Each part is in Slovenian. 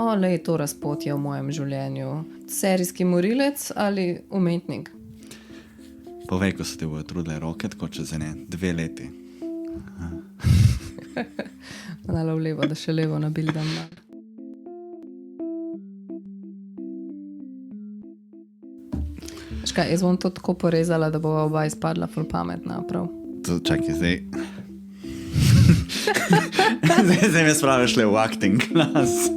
Lej, to razpotje v mojem življenju. Serijski morilec ali umetnik? Povej, ko se ti bojo trudile roke, tako čez 2 leti. Malo v levo, da še levo nabildam. Škaj, jaz bom to tako porezala, da bova oba izpadla ful pametna, prav? Čakaj, zdaj. zdaj me spraviš le v acting class.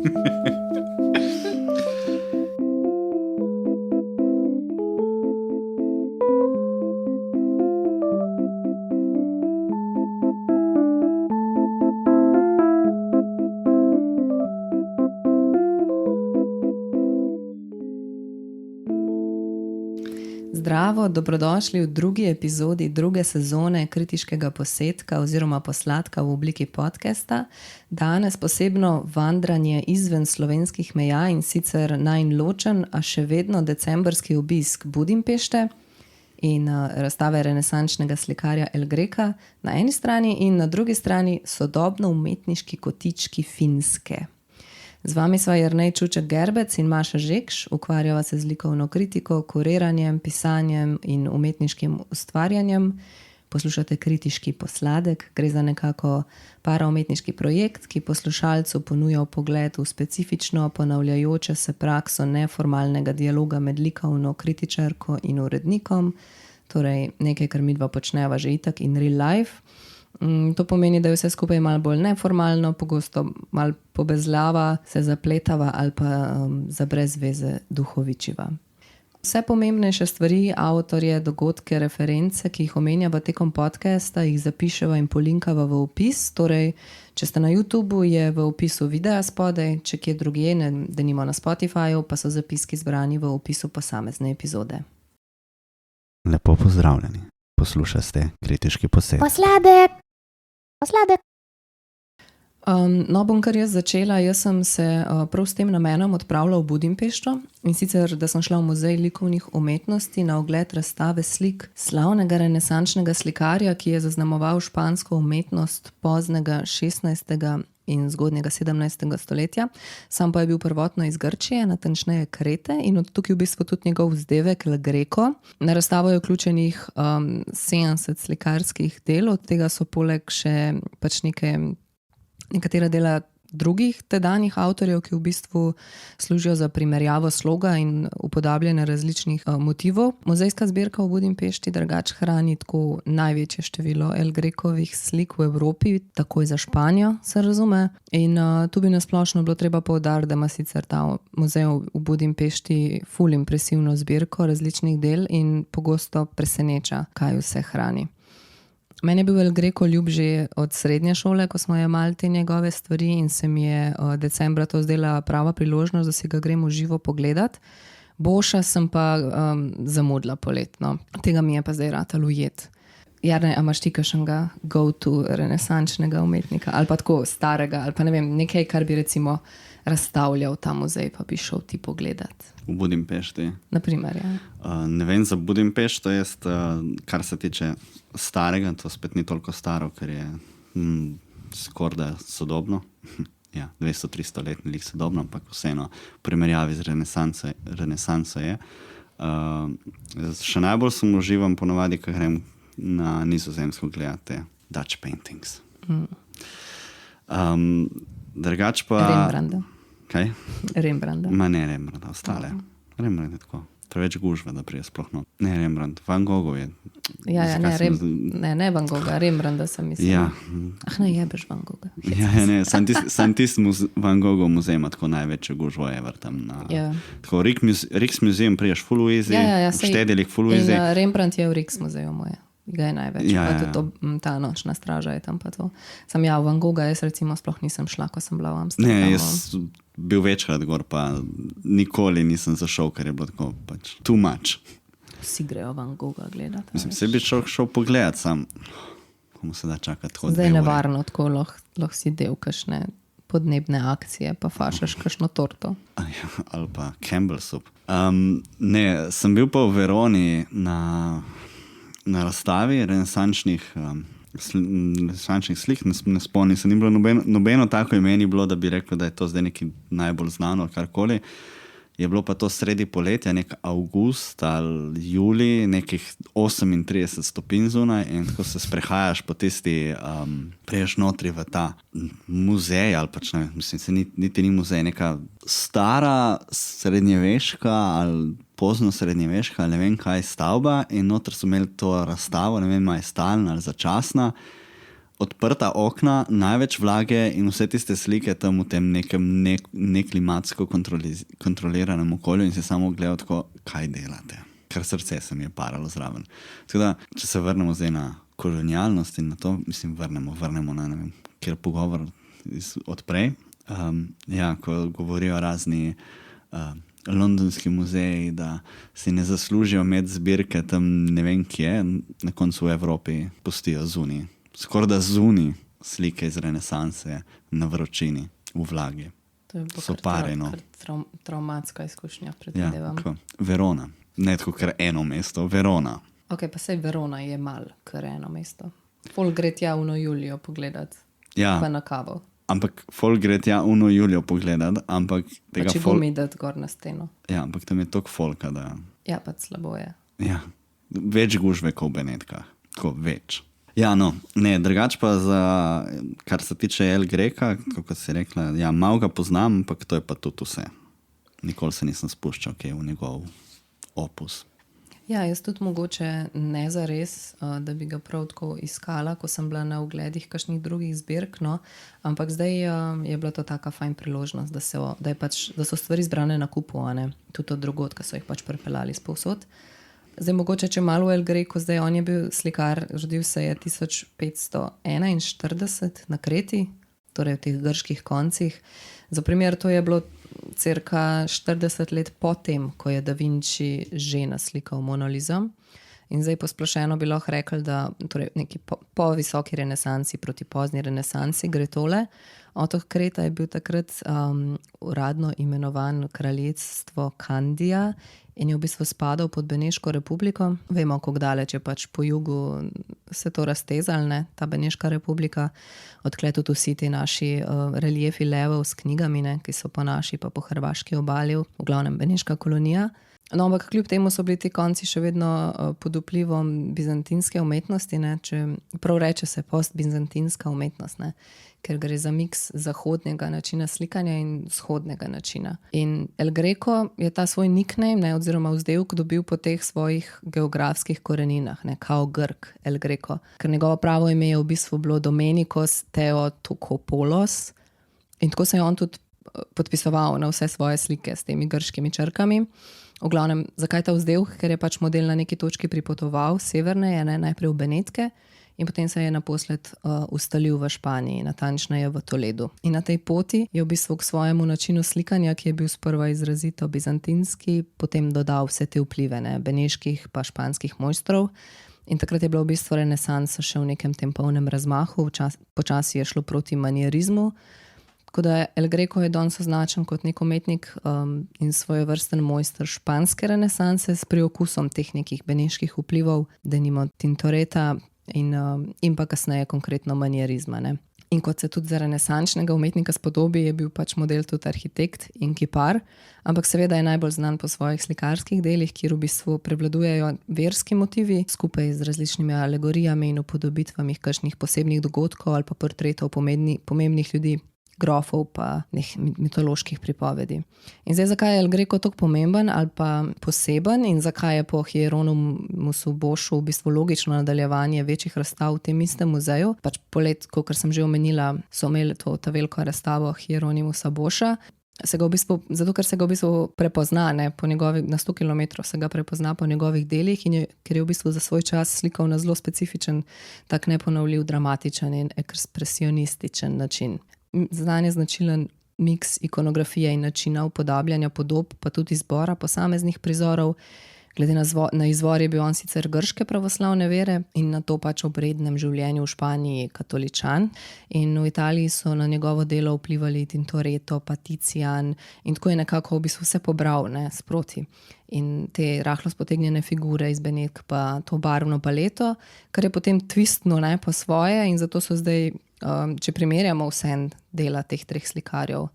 Zdravo, dobrodošli v drugi epizodi druge sezone kritiškega posetka oziroma posladka v obliki podcasta. Danes posebno vandranje izven slovenskih meja in sicer najin ločen, a še vedno decembrski obisk Budimpešte in razstave renesančnega slikarja El Greca na eni strani in na drugi strani sodobno umetniški kotički Finske. Z vami sva Jernej Čuček-Gerbec in Maša Žekš, ukvarjava se z likovno kritiko, kuriranjem, pisanjem in umetniškim ustvarjanjem. Poslušate kritiški posladek, gre za nekako paraumetniški projekt, ki poslušalcu ponuja vpogled v specifično ponavljajoče se prakso neformalnega dialoga med likovno kritičarko in urednikom, torej nekaj, kar midva počneva že itak in real life. To pomeni, da je vse skupaj malo bolj neformalno, pogosto malo pobezljava, se zapletava ali pa za brez veze duhovičiva. Vse pomembnejše stvari, avtorje, dogodke, reference, ki jih omenjava tekom podcasta, jih zapiševa in polinkava v opis. Torej, če ste na YouTubeu, je v opisu videa spodaj, če kje drugje, denimo na Spotifyju, pa so zapiski zbrani v opisu posamezne epizode. Lepo pozdravljeni. Poslušate kritiški posed. Posladek. Bom kar jaz začela. Jaz sem se prav s tem namenom odpravila v Budimpešto in sicer, da sem šla v muzej likovnih umetnosti na ogled razstave slik slavnega renesančnega slikarja, ki je zaznamoval špansko umetnost poznega 16. in zgodnjega 17. stoletja. Sam pa je bil prvotno iz Grčije, natančneje Krete, in od tukaj v bistvu tudi njegov vzdevek El Greco. Na razstavo je vključenih 70 slikarskih del, od tega so poleg še pač nekatera dela drugih tedanjih avtorjev, ki v bistvu služijo za primerjavo sloga in upodabljanje različnih motivov. Muzejska zbirka v Budimpešti drugač hrani tako največje število El Grecovih slik v Evropi, takoj za Španijo, se razume. In tu bi nasplošno bilo treba poudariti, da ima sicer ta muzej v Budimpešti ful impresivno zbirko različnih del in pogosto preseneča, kaj vse hrani. Meni je bil El Greco ljub že od srednje šole, ko smo jemali te njegove stvari in se mi je decembra to zdela prava priložnost, da si ga gremo živo pogledat. Boša sem pa zamudila poletno. Tega mi je pa zdaj ratalo ujet. Jarne, a imaš ti kakšnega go-to renesančnega umetnika? Ali pa tako starega, ali pa ne vem, nekaj, kar bi recimo razstavljal ta muzej, pa bi šel ti pogledat. V Budimpešti. Naprimer, ja. Ne vem za Budimpešto, kar se tiče starega, to spet ni toliko staro, ker je skoraj sodobno. Ja, 200-300 let ni sodobno, ampak vseeno v primerjavi z renesanso je. Še najbolj sem uživam ponovadi, ko grem na Nizozemsko gledati Dutch paintings. Drugač pa... Rembrandta. Kaj? Rembrandta. Ma ne Rembrandta, ostale. Rembrandt je tako. Preveč gužva, da prije sploh no. Ne Rembrandt, Van Gogh je. Ne Van Gogha, Rembrandta sem mislila. Ja. Ne jebeš Van Gogha. Ne, sam tisti Van Gogh muzej ima tako največje gužvo ever tam na... Ja. Tako Rijksmuseum priješ full easy, v Štedelik full easy. In Rembrandt je v Rijksmuseju moje. Ga je največ, Ja. Tudi ta nočna straža je tam pa to. Sam v Van Gogha jaz recimo sploh nisem šla, ko sem bila v Amsterdamu. Ne, jaz bil večkrat gor, pa nikoli nisem zašel, ker je bilo tako pač too much. Vsi grejo Van Gogha gledati. Mislim, se bi šel pogledat sam, komu se da čakati tako 2 ure. Zdaj nevarno, tako lahko si del kakšne podnebne akcije, pa fašaš kakšno torto. Ali pa Campbell soup. Ne, sem bil pa v Veroni na razstavi renesančnih renesančnih slik, ne spomnim se, ni bilo nobeno tako ime ni bilo, da bi rekel, da je to zdaj nekaj najbolj znano, karkoli. Je bilo pa to sredi poletja, nek avgust ali julij, nekih 38 stopinj zunaj in tako se sprehajaš po tisti, preješ notri v ta muzej ali pač ne, mislim, se niti ni muzej, neka stara srednjeveška ali pozno srednjeveška, ali ne vem kaj stavba in noter so imeli to razstavo, ne vem, je stalna ali začasna, odprta okna, največ vlage in vse tiste slike tam v tem nekem neklimatsko kontroliranem okolju in si samo gledal tako, kaj delate. Kar srce se mi je paralo zraven. Tako da, če se vrnemo zdaj na kolonialnost in na to, mislim, vrnemo na ne vem, kjer pogovor odprej. Ko govorijo razni londonski muzeji, da si ne zaslužijo imeti zbirke tam ne vem kje, na koncu v Evropi pustijo zunaj. Skoraj da zunaj slike iz renesanse na vročini, v vlagi. To je so pare, no. Traumatska izkušnja, predvidevam. Ja, Verona. Ne tako kar eno mesto, Verona. Ok, pa sej Verona je mal, kar eno mesto. Fol gre tja uno Julijo pogledat, Ja, pa na kavo. ampak fol gre tja uno Julijo pogledat, ampak Pa tega če gumi dati gor na steno. Ja, ampak tam je toliko folka, da Ja, pa slabo je. ja, več gužve kot v Benetkah. Tako več. Ja, no, ne, drugač pa za, kar se tiče El Greca, kot si rekla, ja, malo ga poznam, ampak to je pa tudi vse. Nikoli se nisem spuščal, v njegov opus. Ja, jaz tudi mogoče ne zares, da bi ga prav tako iskala, ko sem bila na ogledih kakšnih drugih zbirk, no, ampak zdaj je bila to taka fajn priložnost, da so stvari zbrane na kupu, a ne, tudi od drugod, ki so jih pač pripeljali spovsod. Zdaj mogoče, če malo v El Grecu, zdaj on je bil slikar, rodil se je 1541 na Kreti, torej v teh grških koncih. Za primer, to je bilo cirka 40 let potem, ko je Da Vinci že naslikal Mono Lizo. In zdaj posplošeno bi lahko rekli, da torej neki po visoki renesansi proti pozni renesansi gre tole. Otok Kreta je bil takrat uradno imenovan kraljestvo Kandija in je v bistvu spadal pod Beneško republiko. Vemo, kako daleč je pač po jugu se to raztezalo, ne, ta Beneška republika. Odkle tudi vsi ti naši reliefi levov s knjigami, ne, ki so po naši pa po hrvaški obali, v glavnem Beneška kolonija. No, ampak kljub temu so bili ti konci še vedno pod vplivom bizantinske umetnosti, ne, če prav reče se postbizantinska umetnost, ne, ker gre za miks zahodnega načina slikanja in vzhodnega načina. In El Greco je ta svoj nickname, ne, oziroma vzdevek dobil po teh svojih geografskih koreninah, ne, kao Grk, El Greco. Ker njegovo pravo ime je v bistvu bilo Domenikos Theotokopoulos in tako se je on tudi podpisoval na vse svoje slike s temi grškimi črkami. V glavnem, zakaj ta vzdevek? Ker je pač model na neki točki pripotoval severneje, ne, najprej v Benetke in potem se je naposled ustalil v Španiji, natančneje v Toledu. In na tej poti je v bistvu k svojemu načinu slikanja, ki je bil sprva izrazito bizantinski, potem dodal vse te vplive, ne, beneških pa španskih mojstrov. In takrat je bila v bistvu renesansa še v nekem tempovnem razmahu, počasi je šlo proti manierizmu. Tako da El Greco je danes označen kot nek umetnik in svojevrsten mojster španske renesanse s priokusom teh nekih beneških vplivov, denimo Tintoreta in pa kasneje konkretno manierizma, ne. In kot se tudi za renesančnega umetnika spodobi, je bil pač model tudi arhitekt in kipar, ampak seveda je najbolj znan po svojih slikarskih delih, kjer v bistvu prevladujejo verski motivi, skupaj z različnimi alegorijami in upodobitvami kakšnih posebnih dogodkov ali pa portretov pomembnih ljudi, grofov pa mitoloških pripovedi. In zdaj, zakaj je El Greco tako pomemben ali pa poseben in zakaj je po Hieronymusu Boschu v bistvu logično nadaljevanje večjih razstav v tem istem muzeju? Pač polet, kot sem že omenila, so imeli ta veliko razstavo Hieronymusa Boscha. Zato, ker se ga v bistvu prepozna, ne, na 100 km se ga prepozna po njegovih delih in ker je v bistvu za svoj čas slikal na zelo specifičen, tak neponovljiv, dramatičen in ekspresionističen način. Znan je značilen miks ikonografije in načina upodabljanja podob, pa tudi izbora posameznih prizorov, Glede na izvor je bil on sicer grške pravoslavne vere in na to pač ob rednem življenju v Španiji katoličan. In v Italiji so na njegovo delo vplivali Tintoretto, pa Tizian in tako je nekako v bistvu vse pobral, ne, sproti. In te rahlo spotegnjene figure iz Benetk pa to barvno paleto, kar je potem twistno, ne, po svoje in zato so zdaj, če primerjamo vse dela teh treh slikarjev,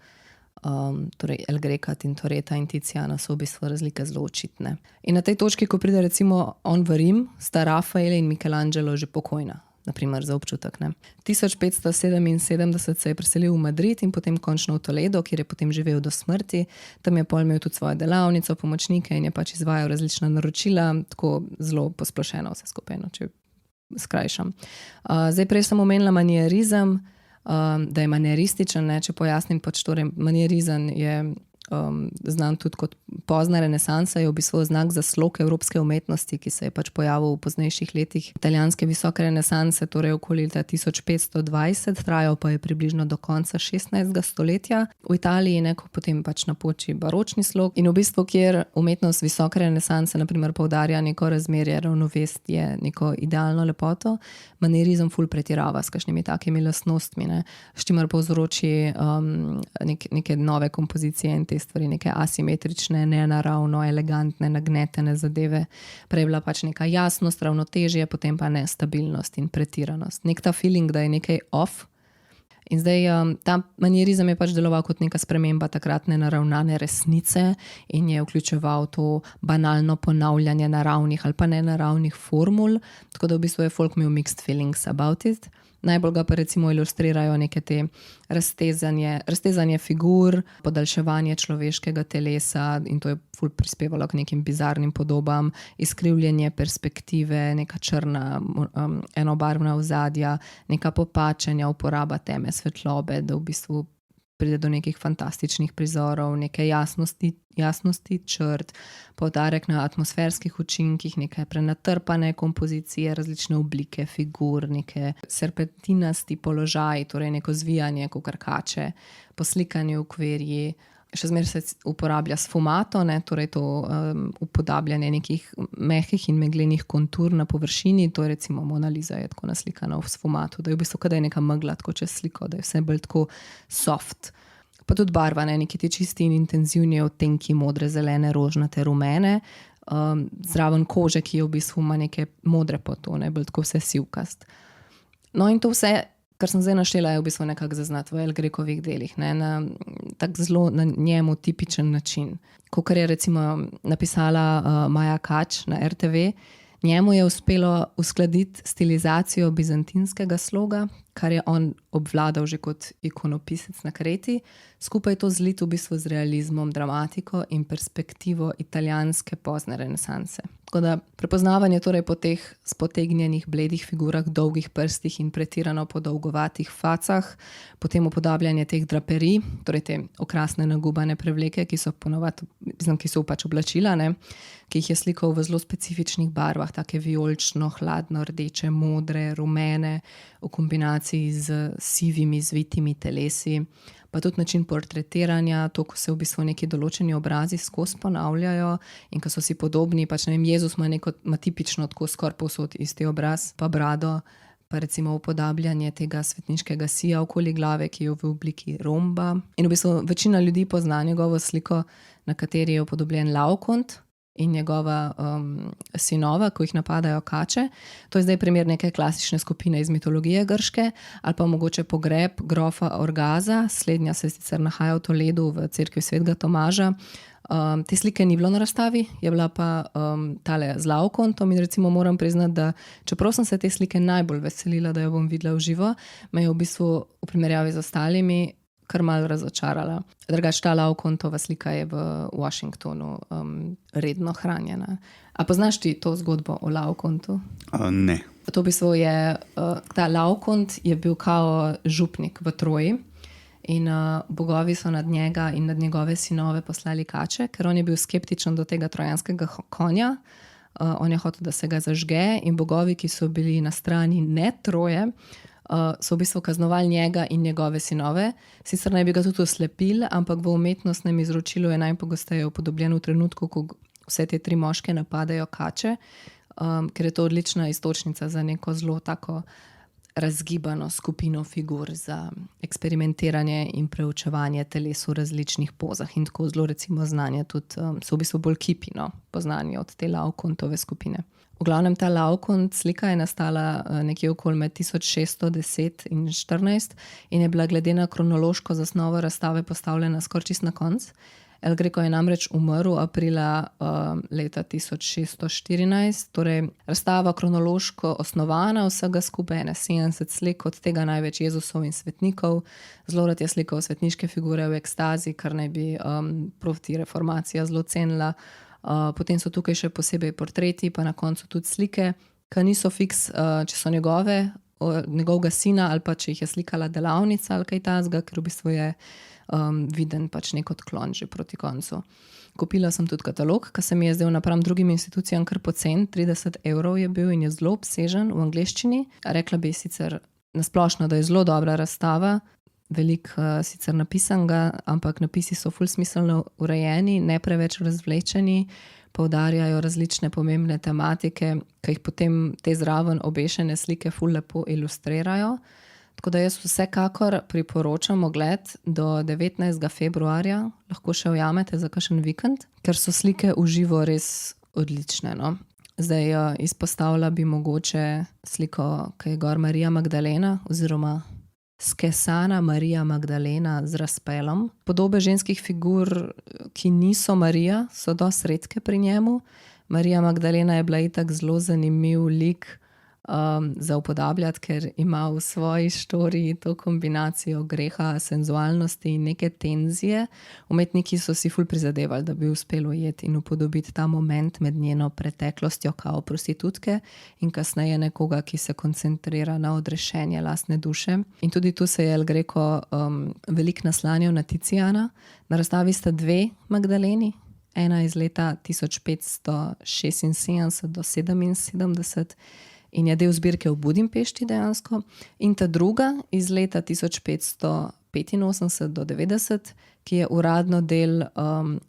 torej El Greca, Tintoretta in Tiziana, so v bistvu razlike zelo očitne. In na tej točki, ko pride recimo on v Rim, sta Rafael in Michelangelo že pokojna, naprimer za občutek. Ne. 1577 se je preselil v Madrid in potem končno v Toledo, kjer je potem živel do smrti. Tam je pol imel tudi svojo delavnico, pomočnike in je pač izvajal različna naročila, tako zelo posplošeno vse skupaj, če skrajšam. Zdaj prej sem omenila manierizem, da je manierističen, ne, če pojasnim, pač torej manierizem je znan tudi kot pozna renesansa, je v bistvu znak za slog evropske umetnosti, ki se je pač pojavil v poznejših letih italijanske visoke renesanse, torej okoli leta 1520, trajal pa je približno do konca 16. stoletja. V Italiji neko potem pač napoči baročni slog in v bistvu, kjer umetnost visoke renesanse naprimer poudarja neko razmerje, ravnovesje, neko idealno lepoto, manierizem ful pretirava s kakšnimi takimi lastnostmi, ne, s čimer povzroči neke nove kompozicije in te stvari, neke asimetrične, nenaravno, elegantne, nagnetene zadeve. Prej je bila pač neka jasnost, ravnotežje, potem pa nestabilnost in pretiranost. Nek ta feeling, da je nekaj off. In zdaj ta manierizem je pač deloval kot neka sprememba takratne naravnane resnice in je vključeval to banalno ponavljanje naravnih ali pa nenaravnih formul, tako da v bistvu je folk imel mixed feelings about it. Najbolj ga pa recimo ilustrirajo neke te raztezanje figur, podaljševanje človeškega telesa in to je ful prispevalo k nekim bizarnim podobam, izkrivljenje perspektive, neka črna enobarvna ozadja, neka popačenja, uporaba teme, svetlobe, da v bistvu pride do nekih fantastičnih prizorov, neke jasnosti črt, poudarek na atmosferskih učinkih, neke prenatrpane kompozicije, različne oblike figur, neke serpentinasti položaj, torej neko zvijanje kakor kače, poslikanje v kverji. Še zmeraj se uporablja sfumato, ne, torej to upodabljanje nekih mehkih in meglenih kontur na površini, to je recimo Mona Lisa je tako naslikana v sfumatu, da je v bistvu kadaj neka megla tako čez sliko, da je vse bolj tako soft. Pa tudi barva, ne, neki ti čisti in intenzivni odtenki, modre, zelene, rožnate, rumene, zraven kože, ki je v bistvu ima neke modre potone, bolj tako vse sivkast. No in to vse, kar sem zdaj naštela, je v bistvu nekako zaznati v El Grecovih delih, ne, na tak zelo na njemu tipičen način. Kakor je recimo napisala Maja Kač na RTV, njemu je uspelo uskladiti stilizacijo bizantinskega sloga, kar je on obvladal že kot ikonopisec na Kreti, skupaj to zlit v bistvu z realizmom, dramatiko in perspektivo italijanske pozne renesanse. Tako da prepoznavanje torej po teh spotegnjenih bledih figurah, dolgih prstih in pretirano podolgovatih facah, potem upodabljanje teh draperij, torej te okrasne nagubane prevleke, ki so ponovadi, ki so pač oblačila, ne, ki jih je slikal v zelo specifičnih barvah, take vijolično, hladno, rdeče, modre, rumene, v kombinaciji z sivimi, zvitimi telesi, pa tudi način portretiranja, to, ko se v bistvu neki določeni obrazi skozi ponavljajo in ko so si podobni, pač ne vem, Jezus ima tipično tako skoraj povsod isti obraz, pa brado, pa recimo upodabljanje tega svetniškega sija okoli glave, ki je v obliki romba. In v bistvu večina ljudi pozna njegovo sliko, na kateri je upodobljen Laokont in njegova sinova, ko jih napadajo kače. To je zdaj primer neke klasične skupine iz mitologije grške, ali pa mogoče pogreb grofa Orgaza, slednja se sicer nahaja v Toledu v cerkvi svetega Tomaža. Te slike ni bilo na razstavi, je bila pa tale z Laokontom in recimo moram priznati, da čeprav sem se te slike najbolj veselila, da jo bom videla v živo, me je v bistvu v primerjavi z ostalimi kar malo razočarala. Drugač ta Laokontova slika je v Washingtonu redno hranjena. A poznaš ti to zgodbo o Laokontu? Ne. To v bistvu je, ta Laokont je bil kao župnik v Troji in bogovi so nad njega in nad njegove sinove poslali kače, ker on je bil skeptičen do tega trojanskega konja. On je hotel, da se ga zažge in bogovi, ki so bili na strani ne Troje, so v bistvu kaznovali njega in njegove sinove. Sicer naj bi ga tudi oslepili, ampak v umetnostnem izročilu je najpogosteje upodobljen v trenutku, vse te 3 moške napadajo kače, ker je to odlična iztočnica za neko zelo tako razgibano skupino figur za eksperimentiranje in preučevanje teles v različnih pozah in tako zelo recimo znanje tudi, so v bistvu bolj kipino poznani od te Laokontove skupine. V glavnem ta Laokont slika je nastala nekje okoli med 1610 in 14 in je bila glede na kronološko zasnovo razstave postavljena skoraj čist na konc. El Greco je namreč umrl aprila leta 1614, torej razstava kronološko osnovana, vsega skupaj 70 slik, od tega največ Jezusov in svetnikov. Zelo rad je slikal svetniške figure v ekstazi, kar naj bi proti reformacija zelo cenila. Potem so tukaj še posebej portreti, pa na koncu tudi slike, ki niso fiks, če so njegovega sina ali pa če jih je slikala delavnica ali kaj takega, ker v bistvu je viden pač nek odklon že proti koncu. Kupila sem tudi katalog, ki se mi je zdel napram drugim institucijam kar pocen, 30 € je bil in je zelo obsežen v angleščini. Rekla bi sicer nasplošno, da je zelo dobra razstava, veliko sicer napisanega, ampak napisi so ful smiselno urejeni, ne preveč razvlečeni, poudarjajo različne pomembne tematike, ki jih potem te zraven obešene slike ful lepo ilustrirajo. Tako da jaz vsekakor priporočam ogled do 19. februarja, lahko še ujamete za kakšen vikend, ker so slike v živo res odlične. No? Zdaj izpostavila bi mogoče sliko, ki je gor Marija Magdalena oziroma skesana Marija Magdalena z razpelom. Podobe ženskih figur, ki niso Marija, so dosti redke pri njemu. Marija Magdalena je bila itak zelo zanimiv lik za upodabljati, ker ima v svoji štoriji to kombinacijo greha, senzualnosti in neke tenzije. Umetniki so si ful prizadevali, da bi uspeli ujeti in upodobiti ta moment med njeno preteklostjo kao prostitutke in kasneje nekoga, ki se koncentrira na odrešenje lastne duše. In tudi tu se je El Greco veliko naslanjal na Tiziana. Na razstavi sta 2 Magdaleni, ena iz leta 1576 do 77 in je del zbirke v Budimpešti dejansko, in ta druga iz leta 1585 do 90, ki je uradno del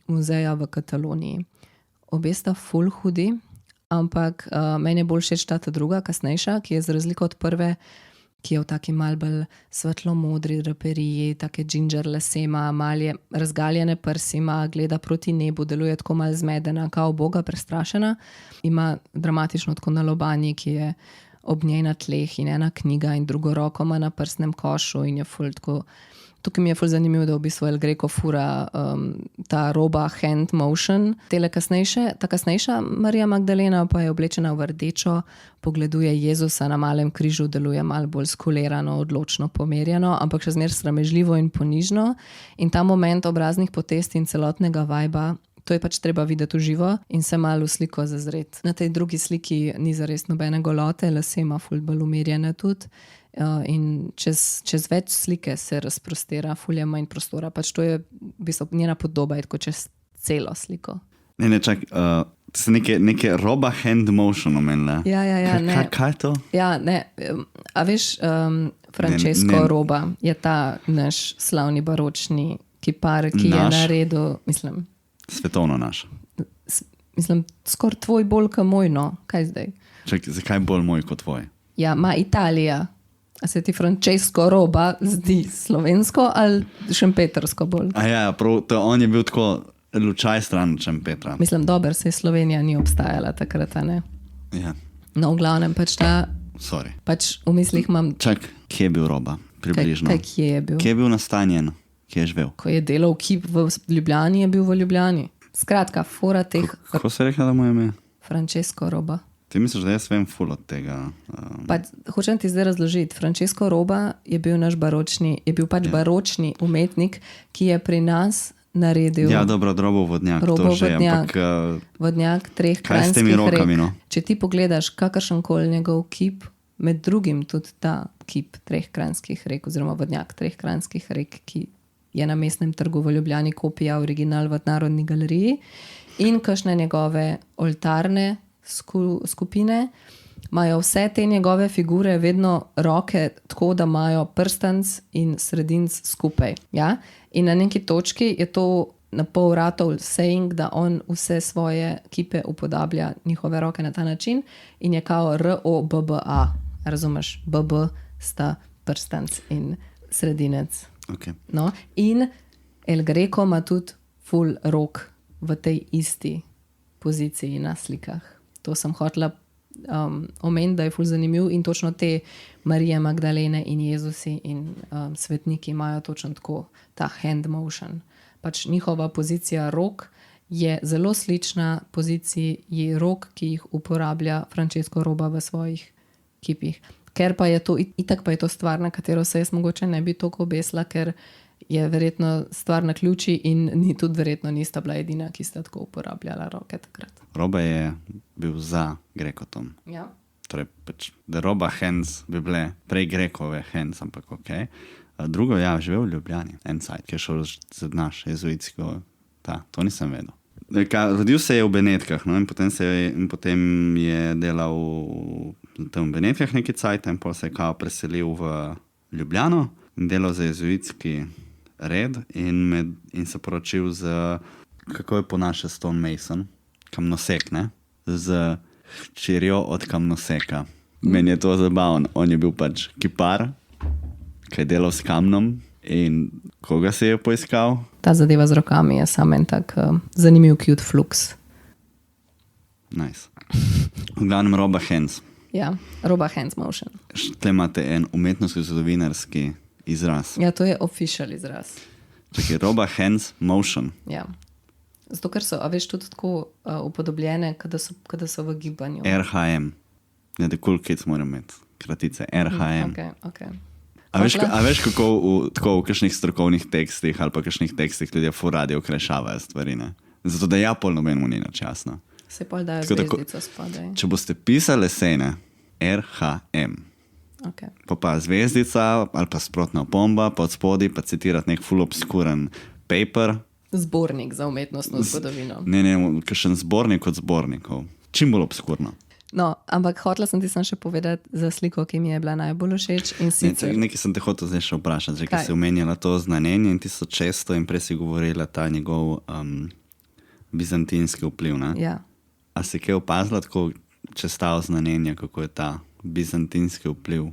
muzeja v Kataloniji. Obe sta ful hudi, ampak meni je bolj všeč ta druga, kasnejša, ki je za razliko od prve, ki je v taki mal bolj svetlo-modri draperiji, take ginger lasema, malje razgaljene prsima, gleda proti nebu, deluje tako mal zmedena, kao Boga prestrašena. Ima dramatično tako na lobanji, ki je ob njej na tleh in ena knjiga in drugo roko ima na prsnem košu in je ful tako. Tukaj mi je ful zanimivo, da v bistvu El Greco fura ta roba hand motion. Ta kasnejša Marija Magdalena pa je oblečena v rdečo, pogleduje Jezusa na malem križu, deluje malo bolj skulirano, odločno, pomerjeno, ampak še zmeraj sramežljivo in ponižno. In ta moment obraznih potez in celotnega vajba, to je pač treba videti v živo in se malo v sliko zazreti. Na tej drugi sliki ni zares nobene golote, lase ima ful bolj umirjene tudi. In čez več slike se razprostira, ful je manj prostora. Pač to je v bistvu njena podoba, je tako čez celo sliko. Ne, čak, se neke roba hand motion omenila. Ja, ne. Kaj je to? Ja, ne, a veš, Francesco Roba je ta naš slavni baročni kipar, ki je naredil, mislim... Svetovno naš. Mislim, skoraj tvoj bolj ka moj, no. Kaj zdaj? Čak, zakaj bolj moj kot tvoj? Ja, ma Italija. A se ti Francesco Roba zdi slovensko ali šempetrsko bolj? A ja, prav, on je bil tako lučaj stran od Šempetra. Mislim, dober, saj Slovenija ni obstajala takrat, a ne? Ja. No, v glavnem pač ta... Sorry. Pač v mislih imam... Čak, kje je bil Roba? Približno. Kje je bil? Kje je bil nastanjen? Kje je živel? Ko je delal kip v Ljubljani, je bil v Ljubljani. Skratka, fora teh... Kako se rekla, da mu je ime? Francesco Roba. Ti misliš, da jaz vem ful od tega? Hočem ti zdaj razložiti. Francesco Roba je bil naš baročni umetnik, ki je pri nas naredil... Ja, dobro, Robov vodnjak. Robov to že, vodnjak. ampak... Vodnjak 3 kaj s temi kranjskih rokami, rek. no? Če ti pogledaš kakršenkoli njegov kip, med drugim tudi ta kip 3 kranjskih rek, oziroma vodnjak 3 kranjskih rek, ki je na Mestnem trgu v Ljubljani kopija, original v Narodni galeriji, in kakšne njegove oltarne skupine, imajo vse te njegove figure vedno roke tako, da imajo prstanc in sredinc skupaj. Ja? In na neki točki je to na pol ratov saying, da on vse svoje kipe upodablja njihove roke na ta način in je kao ROBBA. Razumeš? BB sta prstanc in sredinec. Okay. No? In El Greco ima tudi full rok v tej isti poziciji na slikah. To sem hotela omeniti, da je ful zanimiv in točno te Marije Magdalene in Jezusi in svetniki imajo točno tako ta hand motion. Pač njihova pozicija rok je zelo slična poziciji rok, ki jih uporablja Francesco Roba v svojih kipih. Ker pa je to, itak pa je to stvar, na katero se jaz mogoče ne bi toliko obesla, ker je verjetno stvar na ključi in tudi verjetno nista bila edina, ki sta tako uporabljala roke takrat. Roba je bil za Grekotom. Ja. Torej, pač, da Roba hands bi bile prej Grekove hands, ampak ok. Drugo, ja, živel v Ljubljani. En sajt, ki je šel za naš jezuitsko, to nisem vedel. Rodil se je v Benetkah, no, in potem je delal tam v Benetkah neki cajt, in potem se je kao preselil v Ljubljano in delal za jezuitski red in se poročil z, kako je po naše Stone Mason, kamnosek, ne? Z hčerjo od kamnoseka. Meni je to zabavno. On je bil pač kipar, ki je delal s kamnom in koga se je poiskal? Ta zadeva z rokami je samo en tak zanimiv cute flux. Nice. V glavnem Roba hands. Ja, Roba hands motion. Tle imate en umetnostno-zgodovinarski izraz. Ja, to je official izraz. Čakaj, Roba hands motion. Ja. Zato, ker so, a veš, tudi tako upodobljene, kada so v gibanju. RHM. Ne, da cool kids moram imeti. Kratice. RHM. Ok. A veš, kako v kakšnih strokovnih tekstih ali pa kakšnih tekstih ljudje ful radi okrajšavajo stvari, ne? Zato, da ja pol nobenemu ni nič jasno. Se pol dajo zvezdico spodaj. Če boste pisali esejne, RHM. Ok. Pa zvezdica ali pa sprotna opomba, pa od spodaj pa citirati nek ful obskuren paper. Zbornik za umetnostno zgodovino. Ne, kakšen zbornik od zbornikov. Čim bolj obskurno. No, ampak hotela sem ti še povedati za sliko, ki mi je bila najbolj všeč. Nekaj sem te hotel zdaj še vprašati, ker si omenjala to znanenje in 1600 in prej si govorila ta njegov bizantinski vpliv. Ne? Ja. A si kaj opazila tako, če sta znanenja, kako je ta bizantinski vpliv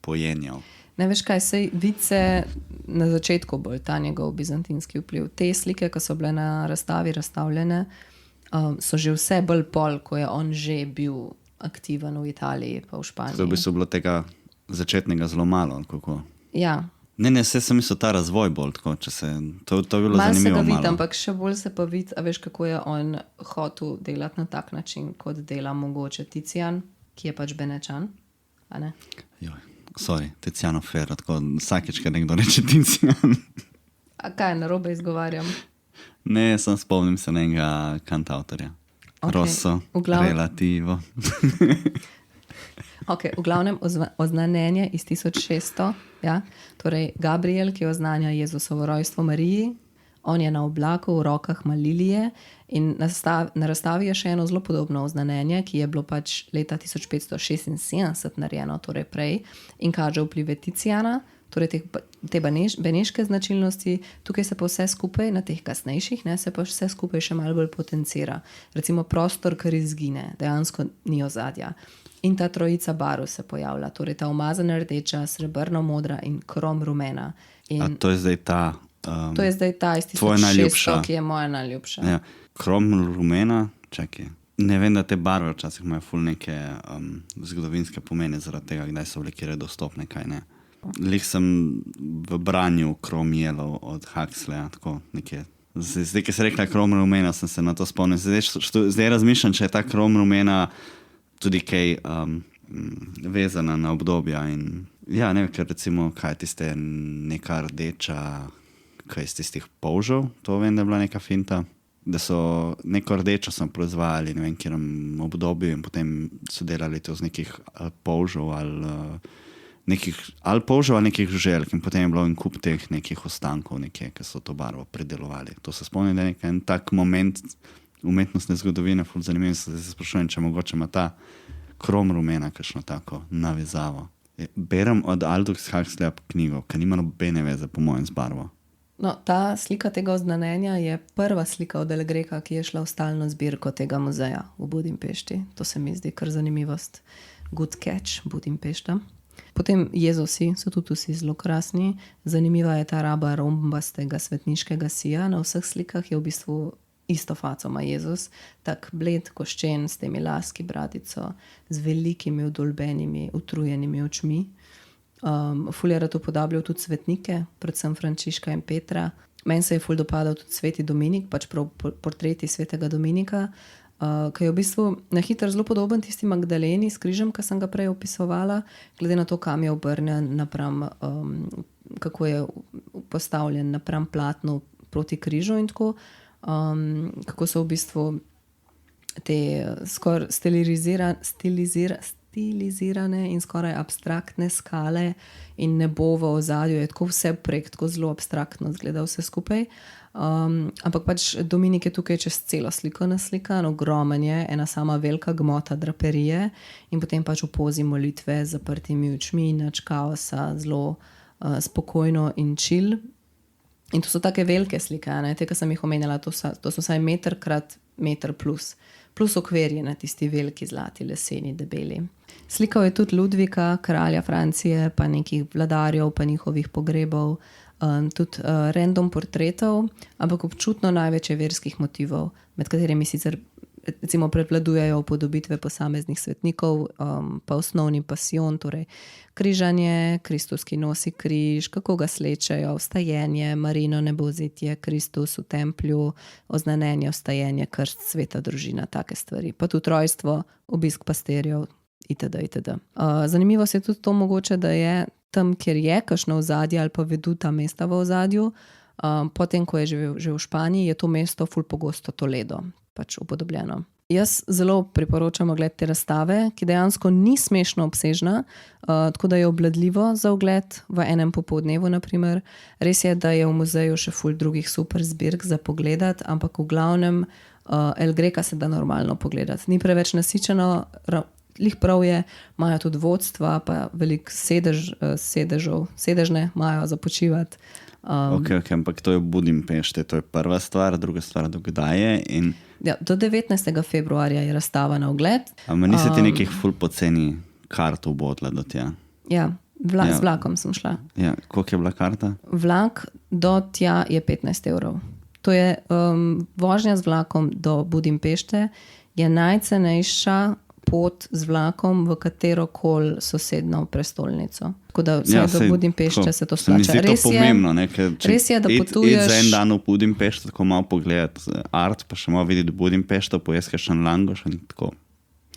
pojenjal? Ne veš kaj, sej vidi se na začetku bolj ta njegov bizantinski vpliv. Te slike, ko so bile na razstavi razstavljene, so že vse bolj pol, ko je on že bil aktiven v Italiji pa v Španiji. To bi se bilo tega začetnega zelo malo, kako? Ja. Ne, vse sem mislil ta razvoj bolj, tako, če se, to bi bilo Mal zanimivo se ga vidi, malo. ampak še bolj se pa vidi, a veš, kako je on hotel delati na tak način, kot dela mogoče Tizian, ki je pač Benečan, a ne? Joj, sorry, Tiziano Ferro, tako vsakeč, kad nekdo reče Tizian. A kaj, narobe izgovarjam? Ne, sem spomnim se enega kantautorja. Okay. Rosso, relativo. Ok, v glavnem oznanjenje iz 1600, ja? Torej Gabriel, ki oznanja Jezusovo rojstvo Mariji, on je na oblaku, v rokah ima lilije in na razstavi je še eno zelo podobno oznanjenje, ki je bilo pač leta 1576 narejeno, torej prej, in kaže vplive Tiziana, torej te beneške značilnosti, tukaj se pa vse skupaj, na teh kasnejših, ne, se pa vse skupaj še malo bolj potencira. Recimo prostor, kar izgine, dejansko ni ozadja. In ta trojica barv se pojavlja, torej ta umazana rdeča, srebrno modra in krom rumena. In a to je zdaj ta... to je zdaj ta iz 1600, ki je moja najljubša. Ja, krom rumena, čakaj. Ne vem, da te barve včasih imajo ful neke zgodovinske pomene zaradi tega, kdaj so bile kjer dostopne, kaj ne. Lih sem v branju Krom Yellow od Huxleya, tako nekje. Zdaj, ki se rekla krom rumena, sem se na to spomnil. Zdaj razmišljam, če je ta krom rumena tudi kaj vezana na obdobja. In, ja, ne vem, ker recimo, kaj tiste neka rdeča, kaj iz tistih polžev, to vem, da je bila neka finta. Da so neko rdečo sem proizvajali, ne vem, kjerom obdobju in potem so delali to z nekih polžev ali polžev ali nekih žuželk in potem je bilo en kup teh nekih ostankov nekje, ki so to barvo predelovali. To se spomnim, da je en tak moment umetnostne zgodovine, ful zanimiv, se sprašujem, če mogoče ima ta krom rumena kakšno tako navezavo. Berem od Aldous Huxleya knjigo, ki nima nobene veze po mojem z barvo. No, ta slika tega oznanjenja je prva slika od El Greca, ki je šla v stalno zbirko tega muzeja v Budimpešti. To se mi zdi kar zanimivost. Good catch, Budimpešta. Potem Jezusi so tudi vsi zelo krasni. Zanimiva je ta raba rombastega svetniškega sija. Na vseh slikah je v bistvu isto faco ima Jezus, tak bled, koščen, s temi laski, bradico, z velikimi, udolbenimi, utrujenimi očmi. Ful je rad upodabljal tudi svetnike, predvsem Frančiška in Petra. Meni se je ful dopadal tudi sveti Dominik, pač prav portreti svetega Dominika, ki je v bistvu na hitro zelo podoben tisti Magdaleni s križem, ki sem ga prej opisovala, glede na to, kam je obrnjen napram, kako je postavljen napram platnu proti križu in tako, kako so v bistvu te skoraj stilizirane in skoraj abstraktne skale in nebo v ozadju, je tako vse prek, tako zelo abstraktno zgleda vse skupaj. Ampak pač Dominik je tukaj čez celo sliko naslikan, ogromen je, ena sama velika gmota draperije in potem pač v pozi molitve z zaprtimi očmi, nič kaosa, zelo spokojno in chill. In to so take velike slike, ne? Te, ki sem jih omenjala, to so vsaj meter krat meter plus okvirje na tisti veliki zlati leseni debeli. Slikal je tudi Ludvika, kralja Francije, pa nekih vladarjev, pa njihovih pogrebov, tudi random portretov, ampak občutno največ je verskih motivov, med katerimi sicer recimo prevladujejo upodobitve posameznih svetnikov, pa osnovni pasijon, torej križanje, Kristus, ki nosi križ, kako ga slečejo, vstajenje, Marino nebovzetje, Kristus v templju, oznanjenje, vstajenje, krst, sveta družina, take stvari. Pa tudi rojstvo, obisk pastirjev, itd. Zanimivo se je tudi to mogoče, da je tam, kjer je kakšno ozadje ali pa veduta mesta v ozadju, potem, ko je živel že v Španiji, je to mesto ful pogosto Toledo, pač upodobljeno. Jaz zelo priporočam ogled te razstave, ki dejansko ni smešno obsežna, tako da je obvladljivo za ogled v enem popoldnevu, naprimer. Res je, da je v muzeju še ful drugih super zbirk za pogledati, ampak v glavnem El Greca se da normalno pogledati. Ni preveč nasičeno, lih prav je, imajo tudi vodstva, pa veliko sedežne imajo za počivati. Ok, ampak to je v Budimpešti, to je prva stvar, druga stvar, dokdaj je in... Ja, do 19. februarja je razstava na ogled. Ampak nisi ti nekih ful poceni kartov bodla do tja? Ja, z vlakom sem šla. Ja, koliko je bila karta? Vlak do tja je 15 €. To je vožnja z vlakom do Budimpešte, je najcenejša pot z vlakom v katerokoli sosedno prestolnico. Tako da vse do Budimpešte se to splača. Res je, pomembno, res je, da potuješ... Za en dan v Budimpešto, tako malo pogledati art, pa še malo videti Budimpešto, pojesti kakšen langoš in tako.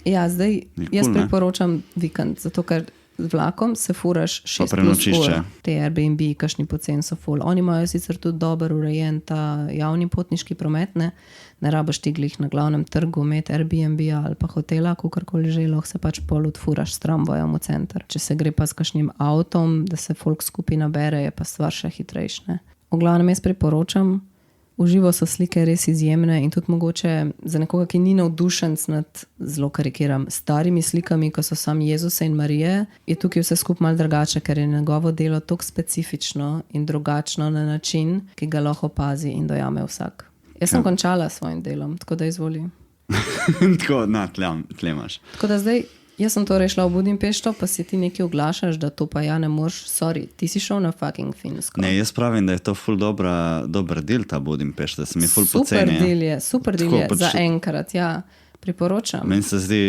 Ja, zdaj jaz priporočam vikend, zato ker z vlakom se furaš 6+ ur. Te Airbnb, kakšni poceni so ful. Oni imajo sicer tudi dober urejen ta javni potniški promet, ne rabiš ti glih na glavnem trgu imeti Airbnb ali pa hotela, kakorkoli že, lahko se pač pol odfuraš s tramvajem v center. Če se gre pa s kakšnim avtom, da se folk skupaj nabere, je pa stvar še hitrejša. V glavnem jaz priporočam, v živo so slike res izjemne in tudi mogoče za nekoga, ki ni navdušenc nad, zelo karikiram, starimi slikami, ko so sam Jezuse in Marije, je tukaj vse skupaj malo drugače, ker je njegovo delo tako specifično in drugačno na način, ki ga lahko opazi in dojame vsak. Jaz sem končala s svojim delom, tako da izvoli. Tako, tle imaš. Tako da zdaj, jaz sem torej šla v Budimpešto, pa si ti nekaj oglašaš, da to pa ja ne moreš, sorry, ti si šel na fucking Finsko. Ne, jaz pravim, da je to ful dober del ta Budimpešta, da se mi ful poceni. Super del je, za enkrat, ja, priporočam. Meni se zdi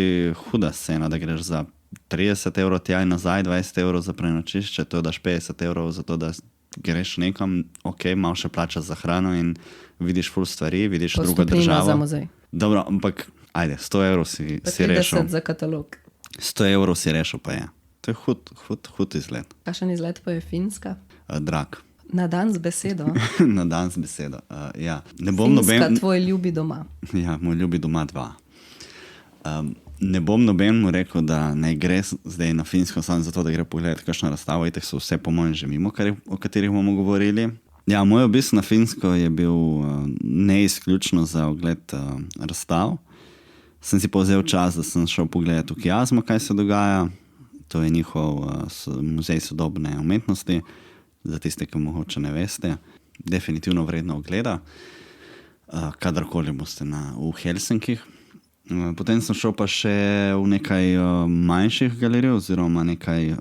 huda scena, da greš za 30 € tja in nazaj, 20 € za prenočišče, to daš 50 € za to, da greš nekam, ok, malo še plačaš za hrano in vidiš ful stvari, vidiš drugo državo. Za muzej. Dobro, ampak, ajde, 100 € si rešil. 50 za katalog. 100 € si rešil pa je. To je hud izgled. Kakšen izgled pa je Finska? Drag. Na dan z besedo. Na dan z besedo, ja. Finska, tvoj ljubi doma. Ja, moj ljubi doma 2. Ne bom nobenemu rekel, da ne gre zdaj na Finsko samo zato, da gre pogledati kakšno razstavo, itak so vse po mojem že mimo, o katerih bomo govorili. Ja, moj obisk na Finsko je bil ne izključno za ogled razstav. Sem si pa vzel čas, da sem šel pogledati v Kiazmo, kaj se dogaja. To je njihov muzej sodobne umetnosti, za tiste, ki mogoče ne veste. definitivno vredno ogleda, kadarkoli boste v Helsinkih. Potem sem šel pa še v nekaj manjših galerij oziroma nekaj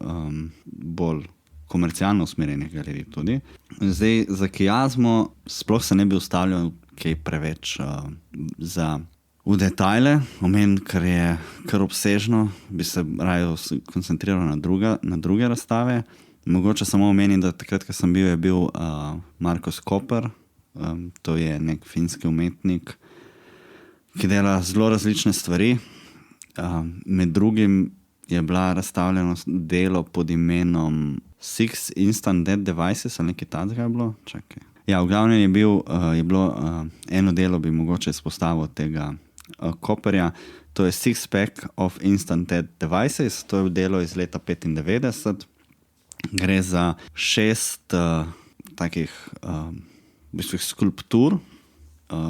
bolj komercialno usmerjenih galerij tudi. Zdaj, za Kiasmo sploh se ne bi ustavljal kaj preveč v detajle, ker je kar obsežno, bi se raje koncentriral na druge razstave. Mogoče samo omenim, da takrat, ko sem bil, je bil Markus Koper, to je nek finski umetnik, ki dela zelo različne stvari. Med drugim je bila razstavljeno delo pod imenom Six Instant Dead Devices, ali nekaj takega je bilo. Čakaj. Ja, v glavnem je bilo eno delo, bi mogoče izpostavil tega Koperja, to je Six Pack of Instant Dead Devices, to je delo iz leta 1995. Gre za 6 takih v bistvu skulptur,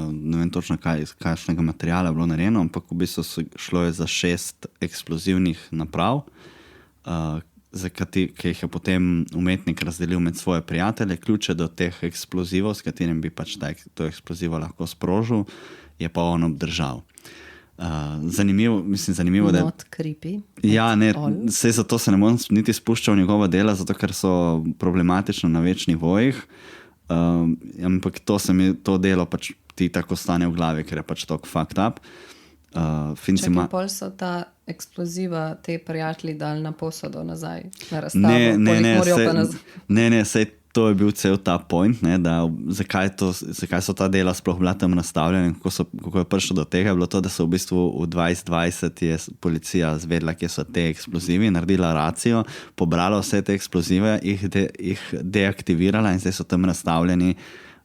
ne vem točno kakšnega materiala je bilo narejeno, ampak v bistvu šlo je za 6 eksplozivnih naprav, ki jih je potem umetnik razdelil med svoje prijatelje. Ključe do teh eksplozivov, s katerim bi pač to eksplozivo lahko sprožil, je pa on obdržal. Zanimivo, da je... Not creepy. Ja, ne, zato se ne bom niti spuščal v njegova dela, zato ker so problematično na več nivojih, ampak to delo pač ti tako stane v glavi, ker je pač tako fucked up. Čakaj, pol so ta eksploziva te prijatelji dali na posodo nazaj, na razstavo. Ne, sej to je bil cel ta point, ne, da zakaj so ta dela sploh bila tam nastavljena in kako je prišlo do tega, je bilo to, da so v bistvu v 2020 je policija zvedla, kje so te eksplozivi, naredila racijo, pobrala vse te eksplozive, jih deaktivirala in zdaj so tam nastavljeni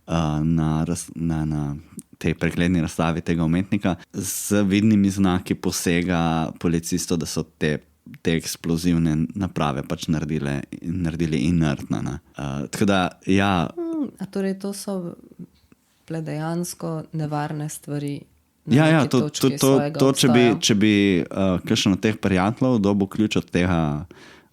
na tej pregledni razstavi tega umetnika z vidnimi znaki posega policistov, da so te eksplozivne naprave pač naredili inertna. Tako da, ja. A torej to so dejansko nevarne stvari na neki točki svojega obstoja? Če bi kakšen od teh prijateljev dobil ključ od tega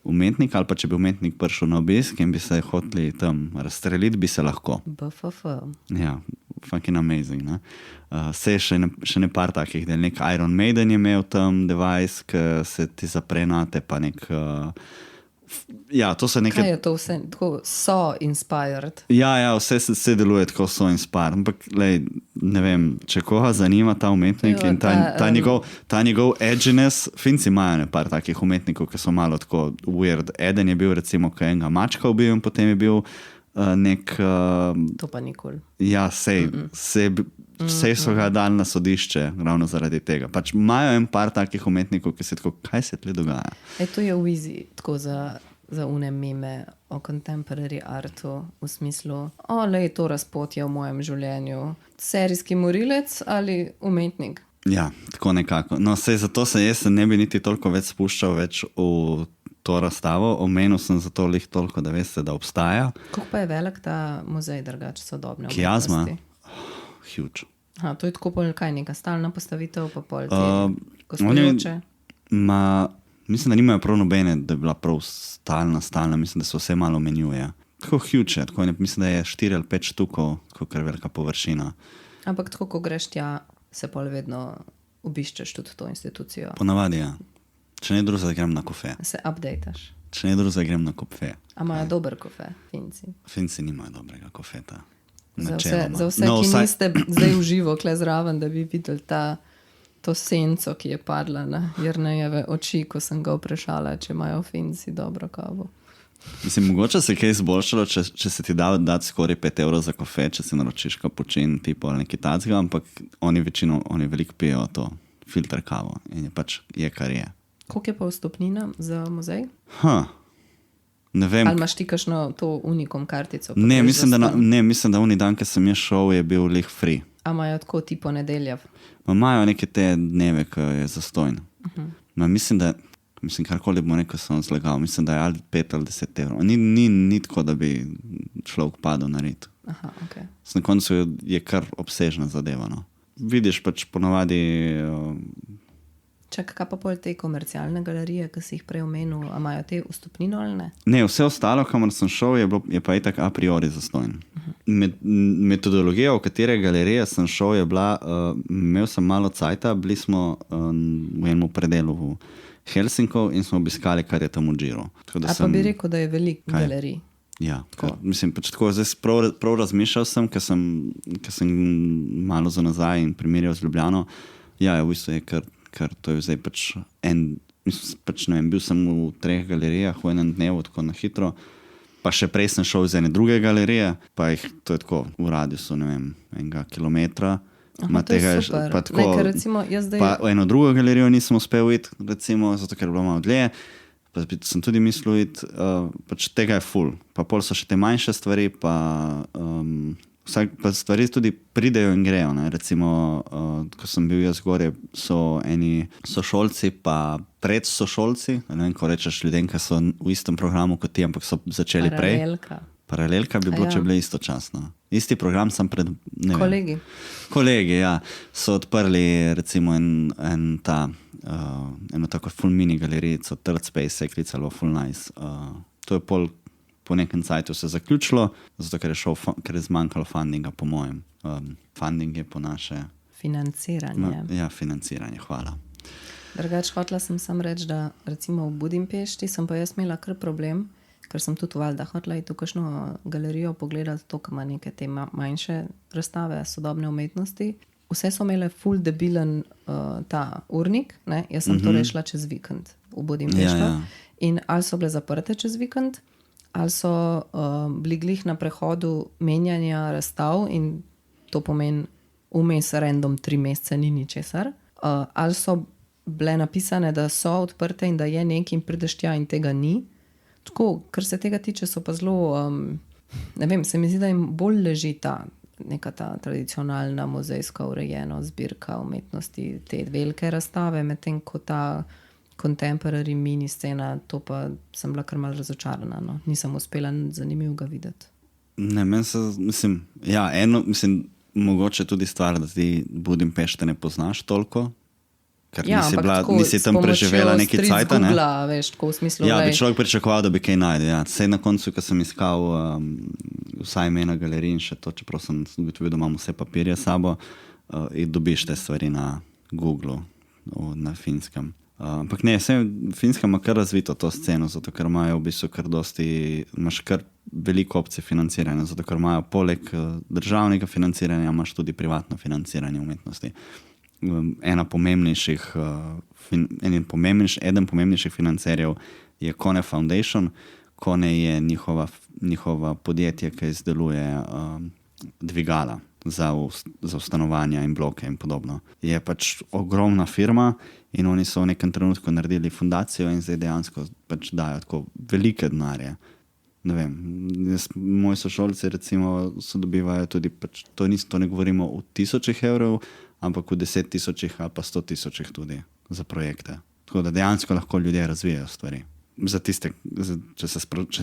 umetnika, ali pa če bi umetnik prišel na obisk in bi se hoteli tam razstreliti, bi se lahko. BFF. Ja, fucking amazing, ne? Sej še ne par takih del. Nek Iron Maiden je imel tam device, ki se ti zaprenate, pa nek... Ja, to so neke... Kaj je to vse? Tako so inspired? Ja, vse deluje tako so inspired. Ampak, ne vem, če koga zanima ta umetnik in ta njegov edginess, Finci imajo par takih umetnikov, ki so malo tako weird. Eden je bil recimo, ko enega mačka ubil in potem je bil nek... To pa nikoli. Ja, sej so ga dali na sodišče ravno zaradi tega. Pač imajo en par takih umetnikov, ki se tako, kaj se tle dogaja? To je v Easy, tako za une meme o contemporary artu, v smislu, to razpotje v mojem življenju. Serijski morilec ali umetnik? Ja, tako nekako. No, zato jaz ne bi niti toliko več spuščal več v to razstavo. Omenil sem zato lih toliko, da veste, da obstaja. Kako pa je velik ta muzej drugače sodobne umetnosti? Kiasma? Huge. To je tako kaj neka stalna postavitev, pa pol te gostujoče? Mislim, da nimajo prav nobene, da je bila prav stalna. Mislim, da se vse malo menjuje. Tako huge je, mislim, da je 4 ali 5 štukov, kako je velika površina. Ampak tako, ko greš tja, se pol vedno obiščeš tudi to institucijo. Ponavadi, ja. Če ne drugega, grem na kofe. Se updateš. Če ne drugega, grem na kofe. A imajo dober kofe, Finci? Finci nimajo dobrega kofeta. Za vse, ki niste zdaj v živo kle zraven, da bi videli to senco, ki je padla na Jernejeve oči, ko sem ga vprašala, če imajo Finci dobro kavo. Mislim, mogoče se kaj izboljšalo, če se ti da dati skoraj 5 € za kofe, če si naročiš kapučin tipo ali nekaj tacga, ampak oni veliko pijo to filter kavo in je pač kar je. Koliko je pa vstopnina za muzej? Ne vem. Ali imaš ti kakšno to unikom kartico? Ne, mislim, da oni dan, ko sem jaz šel, je bil lih free. A imajo tako ti ponedeljav? Imajo neke te dneve, ko je zastojno. Mislim, karkoli bo neko sem zlegal, mislim, da je ali 5 ali 10 €. Ni tako, da bi človek padel na rit. Aha, ok. Na koncu je kar obsežna zadeva, no. Vidiš pač ponovadi... Čak, kaj pa pol te komercialne galerije, ki si jih prej omenil, a imajo te vstopnino ali ne? Ne, vse ostalo, kamor sem šel, je pa itak a priori zastonj. Metodologija, v katere galerije sem šel, je bila, imel sem malo cajta, bili smo v enem predelu v Helsinkov in smo obiskali, kar je tam v Džiru. Pa bi rekel, da je veliko galerij. Ja, mislim, pač tako, zdaj prav razmišljal sem, ker sem malo za nazaj in primerjal z Ljubljano. Ja, v bistvu je kar to je zdaj pač ne vem, bil sem v 3 galerijah v enem dnevu, tako na hitro, pa še prej sem šel iz ene druge galerije, pa jih, to je tako v radiusu, ne vem, 1 kilometra. To je super. Pa tako, ne, recimo, zdaj... pa v eno drugo galerijo nisem uspel iti, recimo, zato ker je bilo malo dlje. Pa sem tudi mislil, pač tega je ful. Pa pol so še te manjše stvari, pa stvari tudi pridejo in grejo. Ne? Recimo, ko sem bil jaz gore, so eni sošolci, pa predsošolci, ne vem, ko rečeš ljudem, ki so v istem programu kot ti, ampak so začeli prej. Paralelka bi bilo, če bile istočasno. Isti program sem pred... Kolegi, ja. So odprli recimo eno tako full mini galerico, Third Space se je klicalo, full nice. To je po nekem cajtu se zaključilo, zato ker je zmanjkalo fundinga, po mojem. Funding je po naše... Financiranje. Ja, financiranje, hvala. Drugač, hotela sem sam reči, da recimo v Budimpešti sem pa jaz imela kar problem, ker sem tudi valjda hotela iti v kakšno galerijo pogledati to, ki ima neke te manjše razstave sodobne umetnosti. Vse so imele full debilen ta urnik, ne? Jaz sem to rešila čez vikend v Budimpešto. In ali so bile zaprte čez vikend, ali so bili glih na prehodu menjanja razstav in to pomeni vmes random 3 mesece ni ničesar, ali so bile napisane, da so odprte in da je nekaj in prideš tja in tega ni. Tako, kar se tega tiče, so pa zelo, ne vem, se mi zdi, da jim bolj leži neka ta tradicionalna muzejska urejena zbirka umetnosti, te velike razstave, medtem ko ta contemporary mini scena, to pa sem bila kar malo razočarana, no. Nisem uspela zanimivega videti. Ne, meni se, mislim, mogoče tudi stvar, da ti Budimpešte ne poznaš toliko, ker nisi tam preživela neki cajta, ne? Veš, tako v smislu, ja, bi človek pričakoval, da bi kaj najde. Ja. Sej na koncu, ko sem iskal vsaj imena galerij in še to, čeprav sem ugotovil, da imam vse papirje s sabo, in dobiš te stvari na Googlu, na Finskem. Ampak ne, Finska ima kar razvito to sceno, zato ker imajo v bistvu imaš kar veliko opcij financiranja, zato ker imajo poleg državnega financiranja, imaš tudi privatno financiranje umetnosti. Eden pomembnejših financerjev je Kone Foundation. Kone je njihova podjetje, ki izdeluje dvigala za stanovanja in bloke in podobno. Je pač ogromna firma in oni so v nekem trenutku naredili fundacijo in zdaj dejansko pač dajo tako velike denarje. Ne vem, moji sošolci recimo so dobivajo tudi, pač, to ne govorimo o 1000 evrov, ampak v 10 000 ali pa 100 000 tudi za projekte. Tako da dejansko lahko ljudje razvijajo stvari. Za tiste, če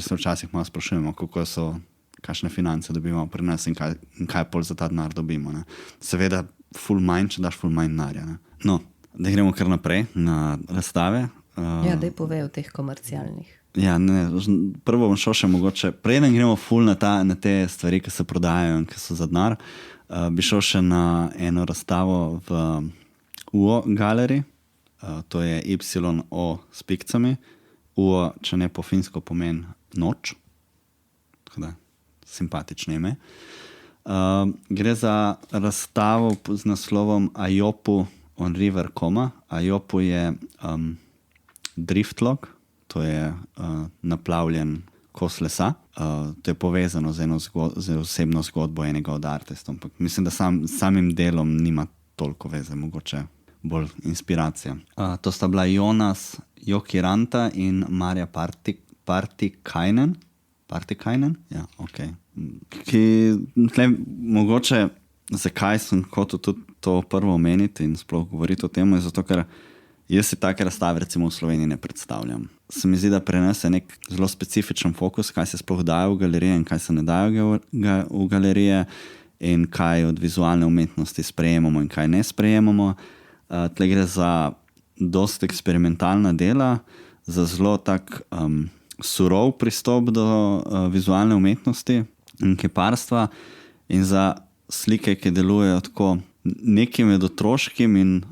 se včasih malo sprašujemo, kako so, kakšne finance dobimo pri nas in kaj pol za ta denar dobimo. Ne. Seveda ful manj, če daš ful manj denarja. No, da gremo kar naprej na razstave. Ja, daj povej o teh komercialnih. Ja, ne, prvo bom šel še mogoče, preden gremo ful na te stvari, ki se prodajajo in ki so za denar, bi šel še na eno razstavo v UO galeriji, to je YO s pikcami. UO, če ne po finsko pomeni noč, tako da simpatično ime. Gre za razstavo z naslovom Ajopu on River Koma. Ajopu je driftlog, to je naplavljen kos lesa. To je povezano z osebno zgodbo enega od artistov. Mislim, da samim delom nima toliko veze, mogoče bolj inspiracija. To sta bila Jonas Jokiranta in Marja Partikainen. Partikainen? Ja, ok. Mogoče, zakaj sem hotel tudi to prvo omeniti in sploh govoriti o tem, je zato, ker jaz si take razstave recimo v Sloveniji ne predstavljam. Se mi zdi, da prenese nek zelo specifičen fokus, kaj se sploh daje v galerije in kaj se ne daje v galerije in kaj od vizualne umetnosti sprejemamo in kaj ne sprejemamo. Tle gre za dosti eksperimentalna dela, za zelo tak surov pristop do vizualne umetnosti in kiparstva in za slike, ki delujejo tako nekaj med otroškim in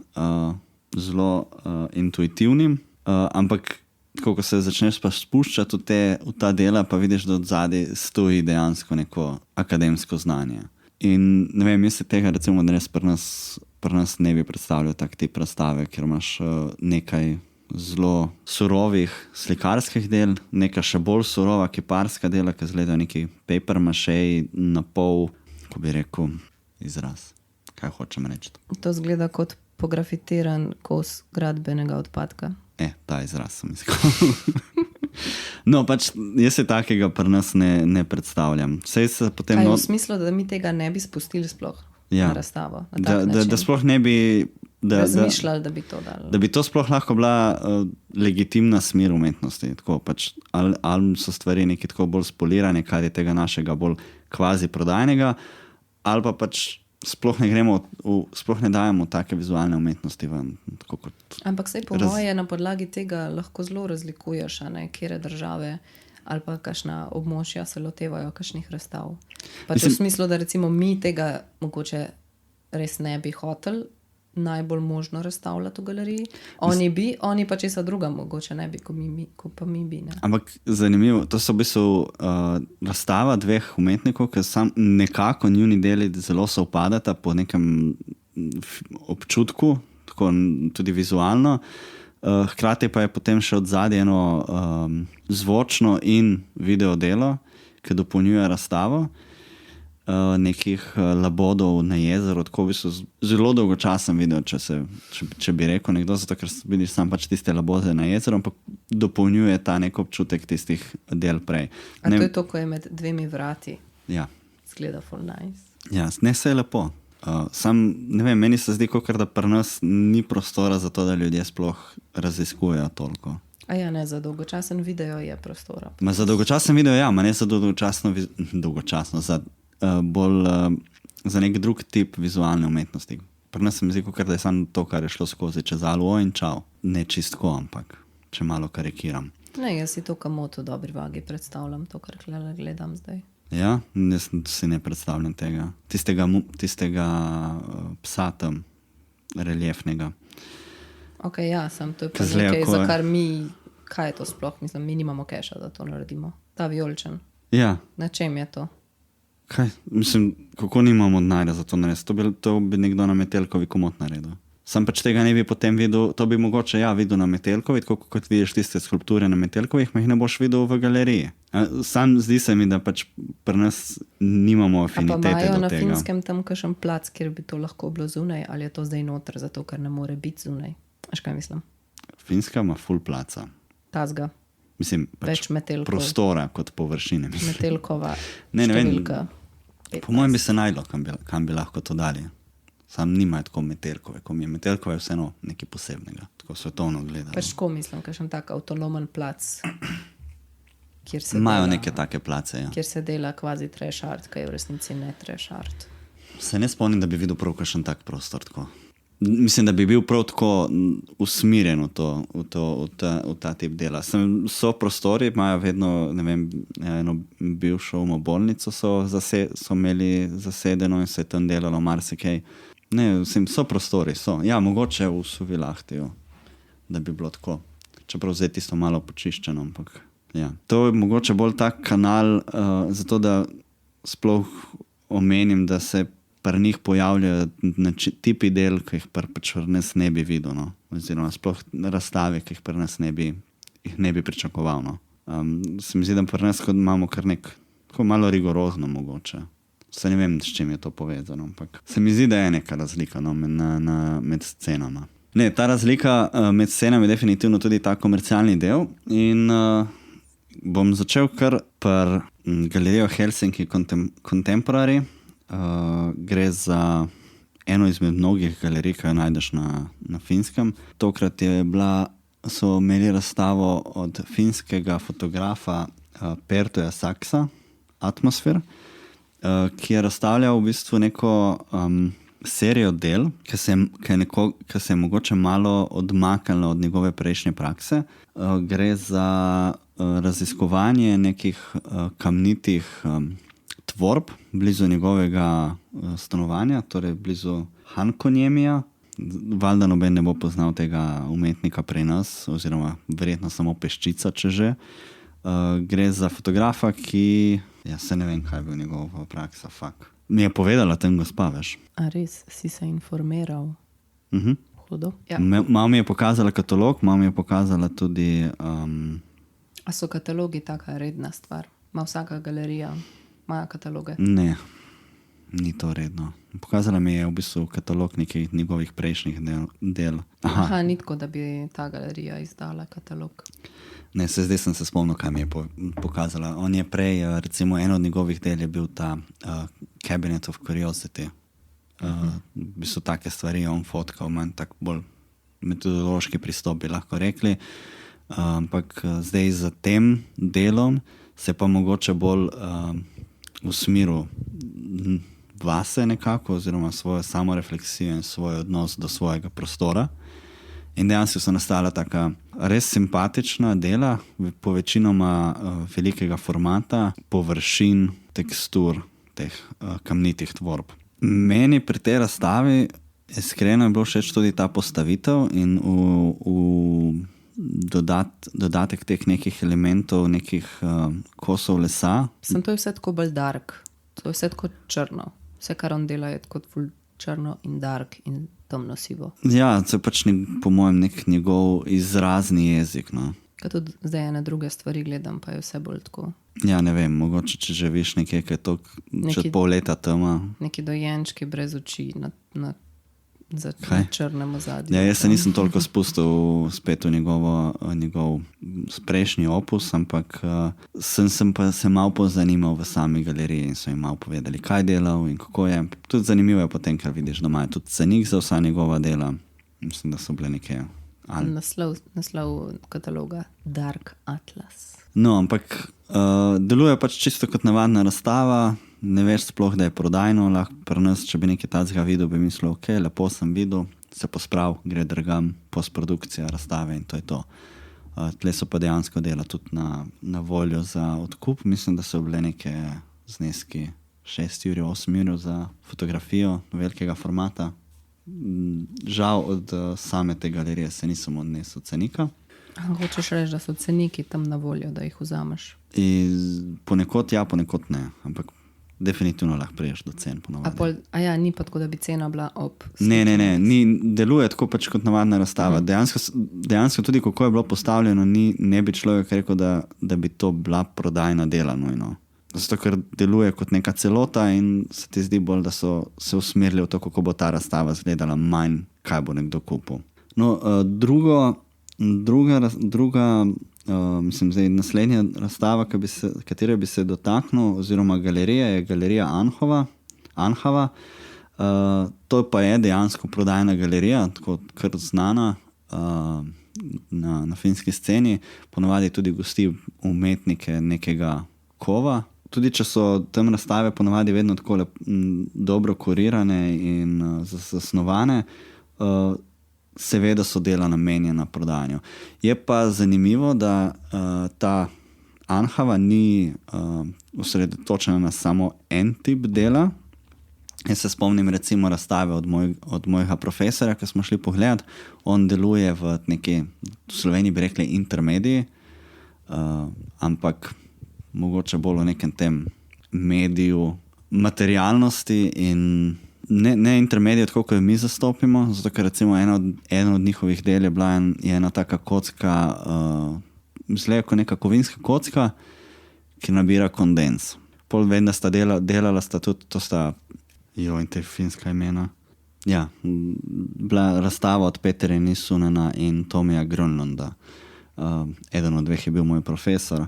zelo intuitivnim, ampak tako, ko se začneš pa spuščati v ta dela, pa vidiš, da od zadaj stoji dejansko neko akademsko znanje. In ne vem, jaz se tega recimo, da res pri nas ne bi predstavljal tak tip razstave, ker imaš nekaj zelo surovih slikarskih del, neka še bolj surova kiparska dela, ki izgledajo neki paper mache na pol, ko bi rekel, izraz. Kaj hočem reči? To izgleda kot pografitiran kos gradbenega odpadka. Ta izraz sem iskal. No, pač jaz se takega pri nas ne predstavljam. Kaj v smislu, da mi tega ne bi spustili sploh na razstavo? Da sploh ne bi razmišljali, da bi to dali. Da bi to sploh lahko bila legitimna smer umetnosti. Tako, pač, ali so stvari nekaj tako bolj spolirane, kar je tega našega bolj kvazi prodajnega, ali pa pač sploh ne dajemo take vizualne umetnosti ven. Ampak sej po moje na podlagi tega lahko zelo razlikuješ, kjere države ali pa kakšna območja se lotevajo kakšnih razstav. Pač v smislu, da recimo mi tega mogoče res ne bi hoteli najbolj možno razstavljati v galeriji. Oni pa česa druga mogoče ne bi, ko pa mi bi. Ne? Ampak zanimivo, to so v bistvu razstava dveh umetnikov, ki nekako njuni deli zelo sovpadata po nekem občutku, tako tudi vizualno. Hkrati pa je potem še odzadje eno zvočno in video delo, ki dopolnjuje razstavo. Nekih labodov na jezeru, tako v bistvu zelo dolgočasen video, če bi rekel nekdo, zato ker vidiš sam pač tiste labode na jezeru, ampak dopolnjuje ta nek občutek tistih del prej. A to je to, ko je med dvemi vrati? Ja. Zgleda full nice. Ja, ne, se je lepo. Sam, ne vem, meni se zdi, da pri nas ni prostora za to, da ljudje sploh raziskujejo toliko. A ja, ne, za dolgočasen video je prostora. Za dolgočasen video, ja, ne za dolgočasno, bolj za nek drug tip vizualne umetnosti. Pri nas se mi zdi, da je samo to, kar je šlo skozi čez alo in čau. Ne čistko, ampak če malo karikiram. Ne, jaz si to kamoto v dobri vagi predstavljam, to, kar gledam zdaj. Ja, jaz si ne predstavljam tega. Tistega psa tam, reljefnega. Ok, ja, sem to je pa nekaj, za kar mi, kaj je to sploh, mislim, mi nimamo keša, da to naredimo. Ta vijoličen. Ja. Na čem je to? Kaj? Mislim, kako nimamo denarja za to narediti? To bi nekdo na Metelkovi komot naredil. Sam pač tega ne bi potem videl, to bi mogoče videl na Metelkovi, tako kot vidiš tiste skulpture na Metelkovih, ma jih ne boš videl v galeriji. Sam zdi se mi, da pač pri nas nimamo afinitete do tega. A pa imajo na Finskem tam kakšen plac, kjer bi to lahko bilo zunaj, ali je to zdaj noter, zato ker ne more biti zunaj? Až kaj mislim? Finska ima full placa. Tazga. Mislim, pač prostora kot površine. Metelkova številka. Po mojem bi se najdlo, kam bi lahko to dali. Sam nimajo tako Metelkove, ko mi je Metelkova je vseeno nekaj posebnega, tako svetovno gledano. Pač tako mislim, kakšen tak avtonomen plac, kjer se imajo neke take place, ja. Kjer se dela kvazi trash art, kaj je v resnici ne trash art. Se ne spomnim, da bi videl prav kakšen tak prostor tako. Mislim, da bi bil prav tako usmirjen v ta tip dela. So prostori, imajo vedno, ne vem, eno bivšo bolnico so imeli zasedeno in se je tam delalo marsikaj. Ne, so prostori, so. Ja, mogoče v Suvilahtiju, da bi bilo tako. Čeprav zdaj tisto malo počiščeno, ampak ja. To je mogoče bolj tak kanal, zato da sploh omenim, da se pri njih pojavljajo tipi del, ki jih pač pri nas ne bi videl, no? Oziroma sploh razstave, ki jih pri nas ne bi pričakoval. No? Se mi zdi, da pri nas imamo kar tako malo rigorozno mogoče. Se ne vem, s čim je to povezano, ampak se mi zdi, da je neka razlika, no, med scenama. Ne, ta razlika med scenami je definitivno tudi ta komercialni del in bom začel kar pri galerijo Helsinki Contemporary. Gre za eno izmed mnogih galerij, ki jo najdeš na Finskem. Tokrat so imeli razstavo od finskega fotografa Pertoja Saksa, Atmosfer, ki je razstavljal v bistvu neko serijo del, ki se je mogoče malo odmaknila od njegove prejšnje prakse. Gre za raziskovanje nekih kamnitih tvorb blizu njegovega stanovanja, torej blizu Hankonjemija. Valjda noben ne bo poznal tega umetnika pri nas, oziroma verjetno samo peščica, če že. Gre za fotografa, ki, se ne vem, kaj je bil njegova praksa, Mi je povedala tem gospa, veš. A res, si se informiral? Hudo. Ja. Malo mi je pokazala katalog, malo mi je pokazala tudi... A so katalogi taka redna stvar? Ma vsaka galerija ima kataloge? Ne, ni to redno. Pokazala mi je v bistvu katalog nekih njegovih prejšnjih del. Aha, ni tako, da bi ta galerija izdala katalog. Ne, zdaj sem se spomnil, kaj mi je pokazala. On je prej, recimo eno od njegovih del je bil ta Cabinet of Curiosity. V bistvu take stvari on fotkal, manj tak bolj metodološki pristop bi lahko rekli. Ampak zdaj za tem delom se pa mogoče bolj usmeril vase nekako, oziroma svojo samorefleksijo in svoj odnos do svojega prostora. In dejansko so nastala taka res simpatična dela, po večinoma velikega formata, površin, tekstur teh kamnitih tvorb. Meni pri tej razstavi iskreno je bilo všeč tudi ta postavitev in v dodatek teh nekih elementov, nekih kosov lesa. To je vse tako bolj dark, to je vse tako črno. Vse, kar on dela, je tako ful črno in dark in temno sivo. Ja, to je pač po mojem nek njegov izrazni jezik. No. Kaj tudi zdaj ene druge stvari gledam, pa je vse bolj tako. Ja, ne vem, mogoče če živiš nekje, kaj je to čez pol leta tema. Neki dojenčki brez oči na črnem ozadju. Ja, jaz se nisem toliko spustil spet v njegov prejšnji opus, ampak sem pa se malo pozanimal v sami galeriji in so jim malo povedali, kaj delal in kako je. Tudi zanimivo je potem, ker vidiš doma, je tudi cenik za vsa njegova dela. Mislim, da so bile neke... Naslov kataloga Dark Atlas. No, ampak deluje pač čisto kot navadna razstava, ne veš sploh, da je prodajno, lahko pri nas, če bi nekaj tacga videl, bi mislil, ok, lepo sem videl, se posprav, gre drgam, postprodukcija razstave in to je to. Tle so pa dejansko dela tudi na voljo za odkup, mislim, da so bile neke zneski 6 ur, 8 ur za fotografijo velikega formata. Žal od same te galerije se nisem odnesel cenika. Hočeš reči, da so ceniki tam na voljo, da jih vzameš? Ponekod ja, ponekod ne, ampak definitivno lahko priješ do cen ponovadi. Ni pa tako, da bi cena bila ob... Ne, deluje tako pač kot navadna razstava. Dejansko tudi, kako je bilo postavljeno, ne bi človek rekel, da bi to bila prodajna dela nujno. Zato, ker deluje kot neka celota in se ti zdi bolj, da so se usmerili v to, kako bo ta razstava izgledala, manj, kaj bo nekdo kupil. No, mislim, zdaj naslednja razstava, katere bi se dotaknil, oziroma galerija, je galerija Anhava. To pa je dejansko prodajna galerija, tako kar znana na finski sceni. Ponovadi tudi gosti umetnike nekega kova. Tudi če so tam razstave ponovadi vedno tako dobro kurirane in zasnovane, seveda so dela namenjena prodajanju. Je pa zanimivo, da ta Anhava ni osredotočena na samo en tip dela. Jaz se spomnim recimo razstave od mojega profesora, ki smo šli pogledat. On deluje v neki, v Sloveniji bi rekli intermediji, ampak mogoče bolj v nekem tem mediju materialnosti in ne intermedijo, tako kot jo mi zastopimo, zato ker recimo eno od njihovih del je bila ena taka kocka, izgleda kot neka kovinska kocka, ki nabira kondens. Pol vem, da sta delala sta tudi, to sta, in te finska imena. Ja, bila razstava od Peterja Nisunena in Tomija Grönlunda. Eden od dveh je bil moj profesor.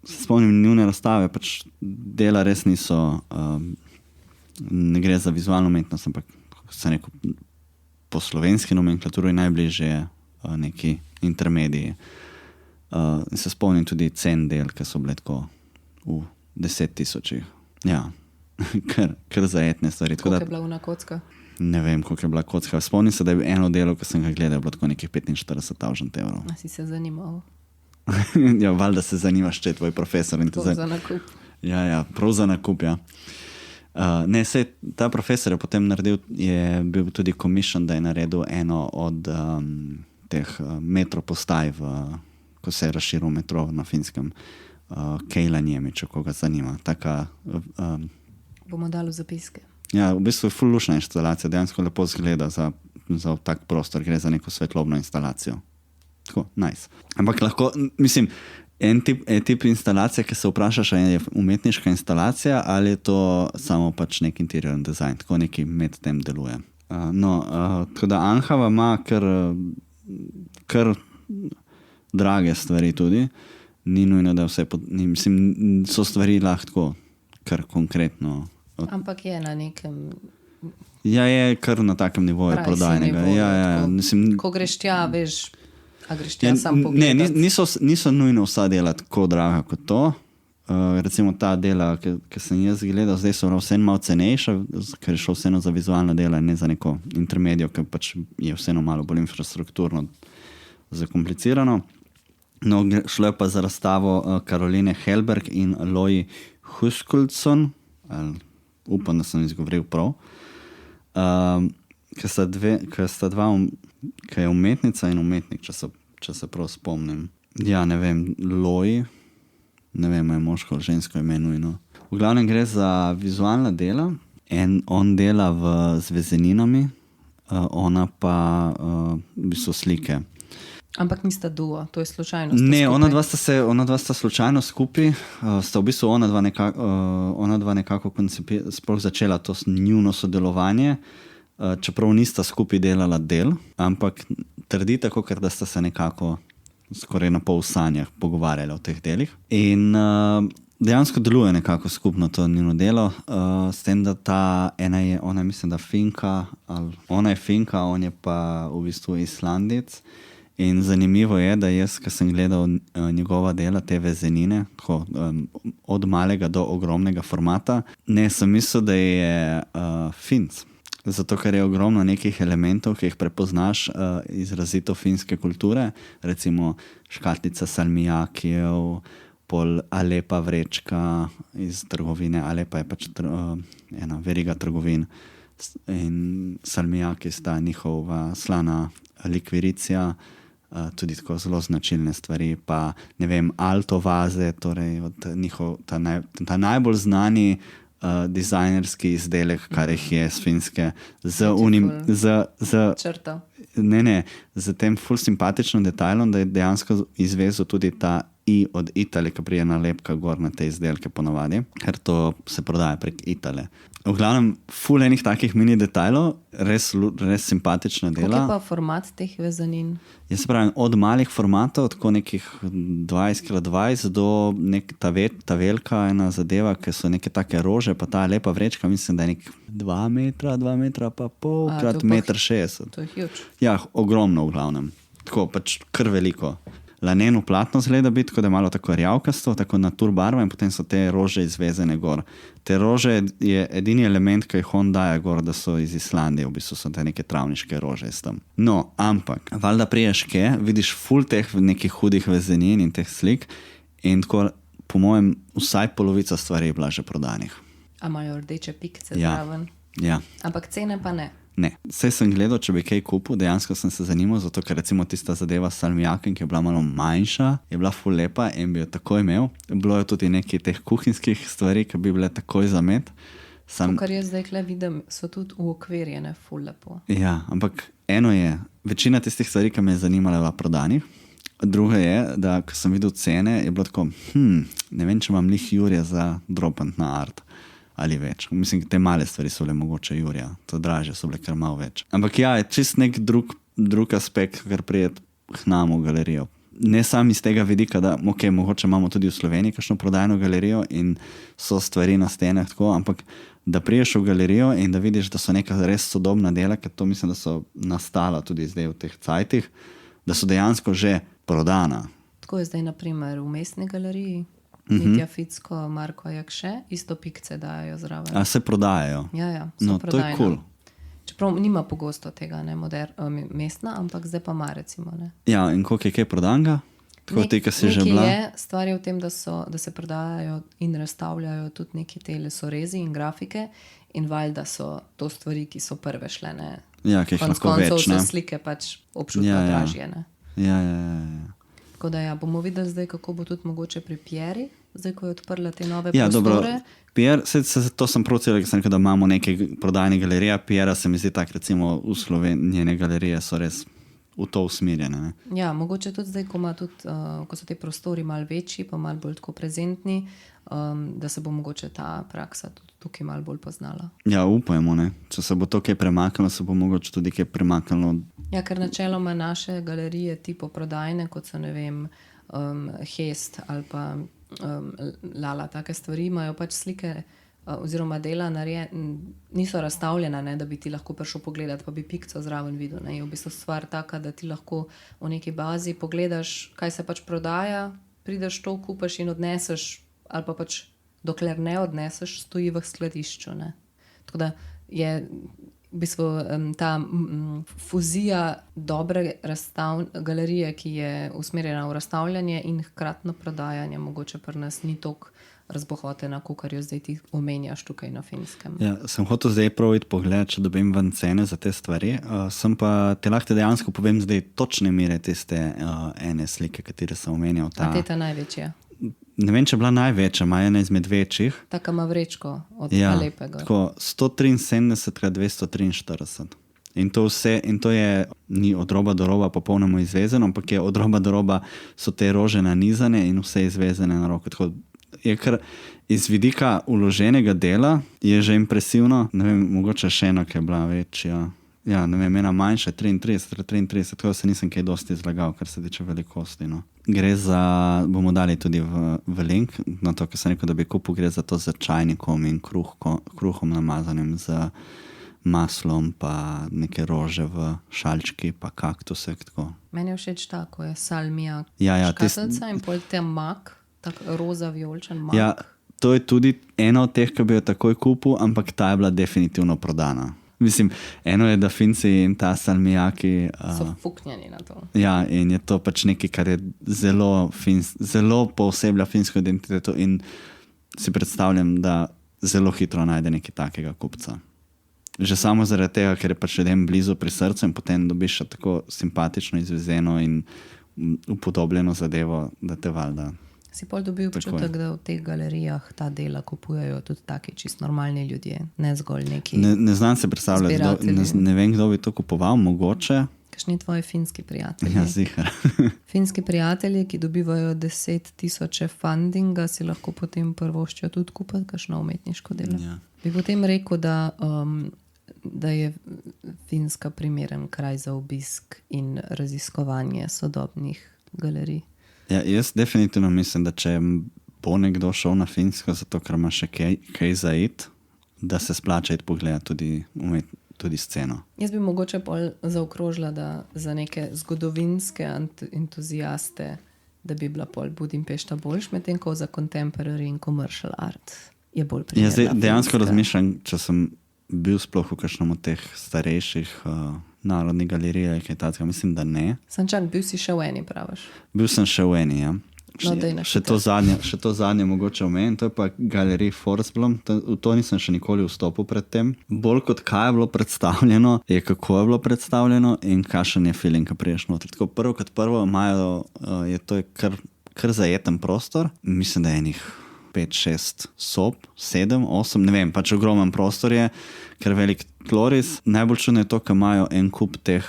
Se spomnim njune razstave, pač dela res niso, ne gre za vizualno umetnost, ampak, kot sem rekel, po slovenski nomenklaturi najbližje neki intermediji. Se spomnim tudi cen del, ki so bile tako v 10 000. Ja, kar zajetne stvari. Koliko je bila una kocka? Ne vem, koliko je bila kocka. Spomnim se, da je eno delo, ko sem ga gledal, bilo tako nekih 45,000 evrov. A si se zanimal? Ja, valjda se zanimaš, če je tvoj profesor. Za nakup. Ja, prav za nakup, ja. Ta profesor je potem naredil, je bil tudi commission, da je naredil eno od teh metropostaj, ko se je razširil metro na Finskem, Keilaniemi, če koga zanima. Bomo dali v zapiske. Ja, v bistvu je ful lušna instalacija, dejansko lepo zgleda za tak prostor, gre za neko svetlobno instalacijo. Tako, nice. Ampak lahko, mislim, en tip instalacije, ki se vprašaš, je umetniška instalacija ali je to samo pač nek interior design, tako neki med tem deluje. Tako da Anhava ima kar drage stvari tudi, ni nujno, da vse, mislim, so stvari lahko kar konkretno. Ampak je na nekem... Ja, je kar na takem nivoju prodajnega. Ja, mislim, ko greš tja, veš, a greš tja sam pogledat. Ne, niso nujno vsa dela tako draga kot to. Recimo ta dela, ki sem jaz gledal, zdaj so vseeno malo cenejša, ker je šlo vseeno za vizualna dela, ne za neko intermedijo, ki pač je vseeno malo bolj infrastrukturno zakomplicirano. No, šlo je pa za razstavo Karoline Helberg in Loji Huskuldsson, upam, da sem izgovoril prav, ki je umetnica in umetnik, če se prav spomnim. Ja, ne vem, Loji, ne vem, je moško ali žensko ime nujno. V glavnem gre za vizualna dela, on dela z vezeninami, ona pa v bistvu slike. Ampak nista duo, to je slučajno. Ne, ona dva sta slučajno skupaj, sta v bistvu ona dva nekako sploh začela to njuno sodelovanje, čeprav nista skupaj delala del, ampak trdi tako, ker da sta se nekako skoraj na pol sanjah pogovarjali o teh delih. In dejansko deluje nekako skupno to njuno delo, s tem, da ona je mislim, da Finka, ona je Finka, on je pa v bistvu Islandec. In zanimivo je, da jaz, ko sem gledal njegova dela, te vezenine, tako, od malega do ogromnega formata, ne, sem mislil, da je Finc. Zato, ker je ogromno nekih elementov, ki jih prepoznaš izrazito finske kulture, recimo škatlica salmijakijev, pol Alepa vrečka iz trgovine, Alepa je pač ena veriga trgovin in salmijaki sta njihova slana likviricija, tudi tako zelo značilne stvari, pa ne vem, Alto vaze, torej ta najbolj znani dizajnerski izdelek, kar jih je z Finske, z tem ful simpatičnim detajlom, da je dejansko izvezel tudi ta I od Itale, ki prije nalepka gor na te izdelke ponavadi, ker to se prodaja prek Itale. V glavnem, ful enih takih mini detajlov, res simpatična dela. Kako je pa format teh vezanin? Jaz se pravim, od malih formatov, tako nekih 20x20 do ta velika ena zadeva, ki so neke take rože, pa ta lepa vrečka, mislim, da je nek 2 metra pa pol krat 1,60 m. To je huge. Ja, ogromno v glavnem. Tako, pač kar veliko. Laneno platno zgleda biti, tako da je malo tako rjavkasto, tako naturbarva in potem so te rože izvezene gor. Te rože je edini element, ki jih on daje gor, da so iz Islandije, v bistvu so te neke travniške rože iz tam. No, ampak, valjda priješ kje, vidiš ful teh nekih hudih vezenin in teh slik in tako, po mojem, vsaj polovica stvari je bila že prodanih. A imajo rdeče pikce zraven? Ja. Ampak cene pa ne? Ne, vse sem gledal, če bi kaj kupil, dejansko sem se zanimal, zato ker recimo tista zadeva s salmijakem, ki je bila malo manjša, je bila ful lepa in bi jo takoj imel. Bilo je tudi nekaj teh kuhinjskih stvari, ki bi bile takoj za med. To, kar jaz zdaj kle vidim, so tudi uokvirjene ful lepo. Ja, ampak eno je, večina tistih stvari, ki me je zanimala, bila prodanih. Druga je, da ko sem videl cene, je bilo tako, ne vem, če imam lih Jurja za dropant na art. Ali več. Mislim, te male stvari so bile mogoče Jurja, to draže so bile kar malo več. Ampak ja, je čist nek drug aspekt, kar prijet k nam v galerijo. Ne sam iz tega vidika, da mogoče imamo tudi v Sloveniji kakšno prodajno galerijo in so stvari na stenah tako, ampak da priješ v galerijo in da vidiš, da so neka res sodobna dela, ker to mislim, da so nastala tudi zdaj v teh cajtih, da so dejansko že prodana. Tako je zdaj na primer v Mestni galeriji. Mitja Ficko, Marko Jakše, isto pikce dajo zraven. A se prodajajo? Ja, so no, prodajne. To je cool. Čeprav nima pogosto tega, ne, mestna, ampak zdaj pa ima, recimo. Ne. Ja, in koliko je kaj prodanega? Tako ti, ki si že bila? Stvar je v tem, da se prodajajo in razstavljajo tudi neki telesorezi in grafike in valjda so to stvari, ki so prve šle, ne. Ja, ki jih lahko več, ne. Konec koncev so slike pač občutno dražje, ne. Ja. Tako da ja, bomo videli zdaj, kako bo tudi mogoče pri Pieri, zdaj, ko je odprla te nove ja, prostore. Dobro. Pierre, to sem prav celo, da imamo neke prodajne galerije. Pierre se mi zdi tak, recimo v Sloveniji, njene galerije so res v to usmerjene. Ne? Ja, mogoče tudi zdaj, ko so te prostori malo večji, pa malo bolj tako prezentni, da se bo mogoče ta praksa tudi tukaj malo bolj poznala. Ja, upajmo, ne. Če se bo to kaj premaknilo, se bo mogoče tudi kaj premaknilo. Ja, ker načeloma naše galerije tipo prodajne, kot so, ne vem, Hest ali pa Lala, take stvari, imajo pač slike oziroma dela niso razstavljena, ne, da bi ti lahko prišel pogledati, pa bi pikco zraven videl. Ne. Je v bistvu stvar taka, da ti lahko v neki bazi pogledaš, kaj se pač prodaja, prideš to, kupaš in odneseš, ali pa pač dokler ne odneseš, stoji v skladišču. Ne. Tako da je v bistvu ta fuzija dobre galerije, ki je usmerjena v razstavljanje in hkratno prodajanje, mogoče pri nas ni toliko razbohotena, kakor jo zdaj ti omenjaš tukaj na Finskem. Ja, sem hotel zdaj prav iti pogled, če dobim ven cene za te stvari. Sem pa te lahko dejansko povem zdaj točne mere tiste ene slike, katere sem omenjal. A te ta največja? Ne vem, če je bila največja, ima ena izmed večjih. Taka ima vrečko od Alepega. Tako 173x243. In to vse, in to je ni od roba do roba popolnoma izvezeno, ampak je od roba do roba so te rože nanizane in vse izvezene na roko. Tako je kar iz vidika uloženega dela je že impresivno. Ne vem, mogoče še ena, ki je bila večja. Ja, ne vem, ena manjša, 33, tako se nisem kaj dosti izlagal, kar se tiče velikosti. No. Gre za, bomo dali tudi v link, na to, kar sem rekel, da bi kupil, gre za to z čajnikom in kruhom namazanim z maslom, pa neke rože v šalčki, pa kaktuse. Tako. Meni je všeč tako, je salmijak, škatelca in pol te mak, tak roza vijolčen mak. Ja, to je tudi ena od teh, ki bi jo takoj kupil, ampak ta je bila definitivno prodana. Mislim, eno je, da Finci in ta salmijaki so fuknjeni na to. Ja, in je to pač nekaj, kar je zelo pooseblja finsko identiteto in si predstavljam, da zelo hitro najde nekaj takega kupca. Že samo zaradi tega, ker je pač ljudem blizu pri srcu in potem dobiš tako simpatično izvezeno in upodobljeno zadevo, da te valjda. Si pol dobil občutek, da v teh galerijah ta dela kupujejo tudi taki čist normalni ljudje, ne zgolj neki ne znam se predstavljati, ne vem, kdo bi to kupoval, mogoče. Kakšni tvoji finski prijatelji? Ja, zihar. Finski prijatelji, ki dobivajo 10.000 fundinga, si lahko potem prvoščijo tudi kupiti kakšno umetniško delo. Ja. Bi potem rekel, da je Finska primeren kraj za obisk in raziskovanje sodobnih galerij. Ja, jaz definitivno mislim, da če bo nekdo šel na Finsko, zato ker ima še kaj za iti, da se splača iti pogledati tudi sceno. Jaz bi mogoče pol zaokrožila, da za neke zgodovinske entuziaste, da bi bila pol Budimpešta boljš, medtem ko za contemporary in commercial art je bolj primerna. Ja, zdaj dejansko razmišljam, če sem bil sploh v kakšnem od teh starejših narodnih galerij, kaj takega, mislim, da ne. Sančak, bil si še v eni, praviš? Bil sem še v eni, ja. No, še to zadnje mogoče omenim, to je pa galerij Forsblom, v to nisem še nikoli vstopil pred tem. Bolj kot kaj je bilo predstavljeno, je kako je bilo predstavljeno in kakšen je feeling, ko priješ noter. Tako prvo kot prvo imajo, to je kar zajeten prostor, mislim, da je enih 5, 6 sob, 7, 8, ne vem, pač ogromen prostor je, ker velik tloris. Najbolj čudno je to, ker imajo en kup teh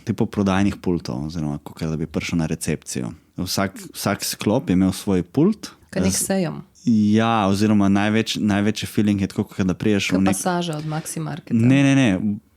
tipo prodajnih pultov, oziroma kakor da bi prišel na recepcijo. Vsak sklop je imel svoj pult. Kaj nek sejem? Ja, oziroma največji feeling je tako, da priješ v nek... pasaža od Maximarketa.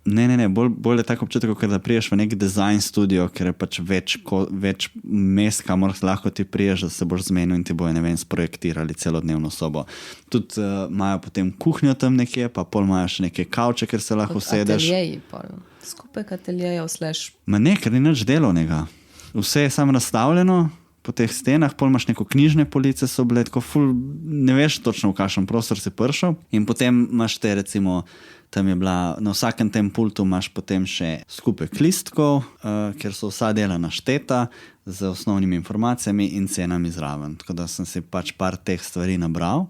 Ne, bolj je tako občutek, da priješ v nek design studio, ker je pač več mest, kamor lahko ti priješ, da se boš zmenil in ti bojo, ne vem, sprojektirali celodnevno sobo. Tudi imajo potem kuhnjo tam nekje, pa pol imajo še neke kavče, ker se lahko usedeš. Ateljeji pol. Skupek ateljejev slash... Ma ne, ker ni nič delovnega. Vse je samo razstavljeno, po teh stenah, pol imaš neko knjižne police, so bile tako ful, ne veš točno v kakšen prostor si prišel in potem imaš te recimo, tam je bila, na vsakem tem pultu imaš potem še skupek listkov, kjer so vsa dela našteta z osnovnimi informacijami in cenami zraven. Tako da sem si pač par teh stvari nabral.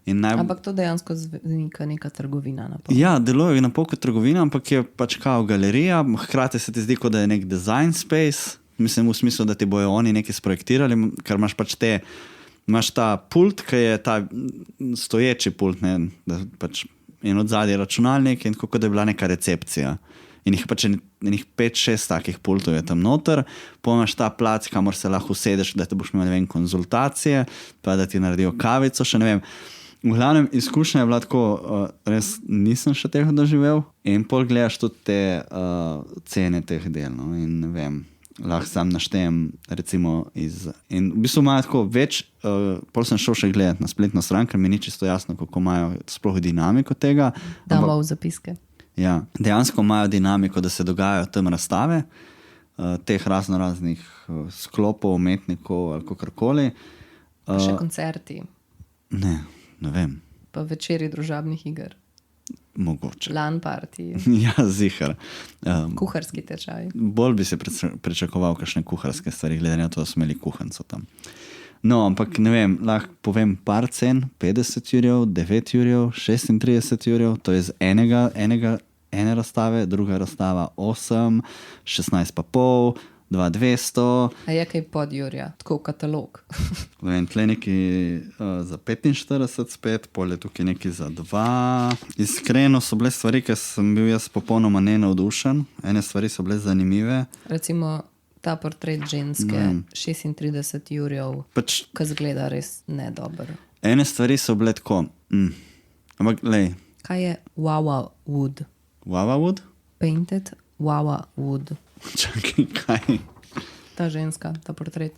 Ampak to dejansko zveni kot neka trgovina. Ja, deluje na pol kot trgovina, ampak je pač kao galerija, hkrati se ti zdi, kot da je nek design space, mislim v smislu, da ti bojo oni nekaj sprojektirali, ker imaš pač imaš ta pult, ki je ta stoječi pult, ne, da pač in od zadnji računalnik in tako, da je bila neka recepcija. In jih pač enih 5-6 takih pultov je tam noter, pomaš ta plac, kamor se lahko usedeš, da te boš imel, ne vem, konzultacije, pa da ti naredijo kavico, še ne vem. V glavnem, izkušnja je bila tako, res nisem še tega doživel in pol gledaš tudi te cene teh del, no, in ne vem, lahko sam naštejem recimo in v bistvu imajo tako več, pol sem šel še gledati na spletno stran, ker mi ni čisto jasno, kako imajo sploh dinamiko tega. Damo v zapiske. Ja, dejansko imajo dinamiko, da se dogajajo tam razstave, teh raznih sklopov, umetnikov ali kakorkoli. Še koncerti. Ne vem. Pa večeri družabnih iger. Mogoče. LAN party. Ja, ziher. Kuharski tečaj. Bolj bi se pričakoval kakšne kuharske stvari, gledanja to, da smo imeli kuhanco tam. No, ampak ne vem, lahko povem par cen, 50 jurjev, 9 jurjev, 36 jurjev, to je z ene razstave, druga razstava 8, 16 pa pol, 2200. A je kaj pod jurja, tako katalog? Vem, tle neki za 45 spet, pol je tukaj neki za 2. Iskreno so bile stvari, ker sem bil jaz popolnoma nenavdušen. Ene stvari so bile zanimive. Recimo ta portret ženske, 36 jurjev, ki zgleda res nedober. Ene stvari so bile tako. Ampak, lej. Kaj je Wawa Wood? Wawa Wood? Painted Wawa Wood. Čakaj, kaj? Ta ženska, ta portret.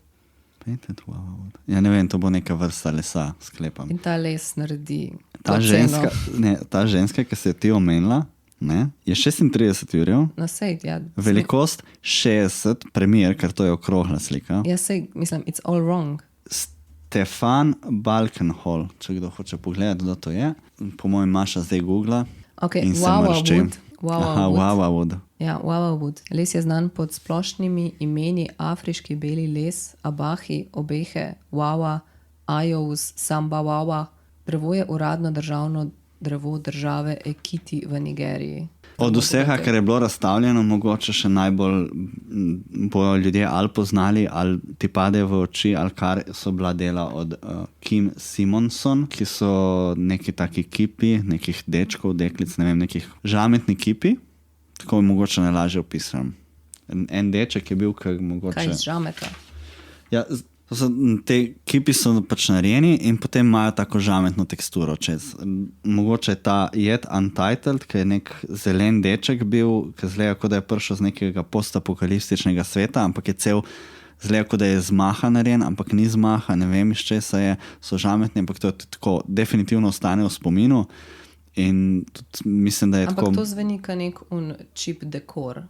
Painted Wawa Wood. Ja, ne vem, to bo neka vrsta lesa, sklepam. In ta les naredi ta ženska, ki se je ti omenila, ne, je 36 jurjev. Na sej, ja. Velikost 60, premier, ker to je okrogla slika. Ja, sej, mislim, it's all wrong. Stefan Balkenhol, če kdo hoče pogledati, kdo to je. Po mojem Maša zdaj googla. Ok, in se Wawa mrščim. Wood. Wawa Wood. Ja, Wawa Wood. Les je znan pod splošnimi imeni afriški beli les, abahi, obehe, wawa, ajous, samba wawa. Drevo je uradno državno drevo države Ekiti v Nigeriji. Od vsega, kar je bilo razstavljeno, mogoče še najbolj bojo ljudje ali poznali, ali ti pade v oči, ali kar so bila dela od Kim Simonson, ki so neki taki kipi, nekih dečkov, deklic, ne vem, nekih žametni kipi. Tako je mogoče najlažje opisam. En deček je bil, ki mogoče... Kaj iz žameta? Ja, te kipi so pač narejeni in potem imajo tako žametno teksturo čez. Mogoče je ta Yet Untitled, ki je nek zelen deček bil, ki zgleda, kot da je prišel z nekega postapokaliptičnega sveta, ampak je cel zgleda, kot da je z maha narejen, ampak ni z maha, ne vem iz česa je, so žametni, ampak to je tako definitivno ostane v spominu in tudi mislim, da je ampak tako... Ampak to zveni ka nek cheap dekor.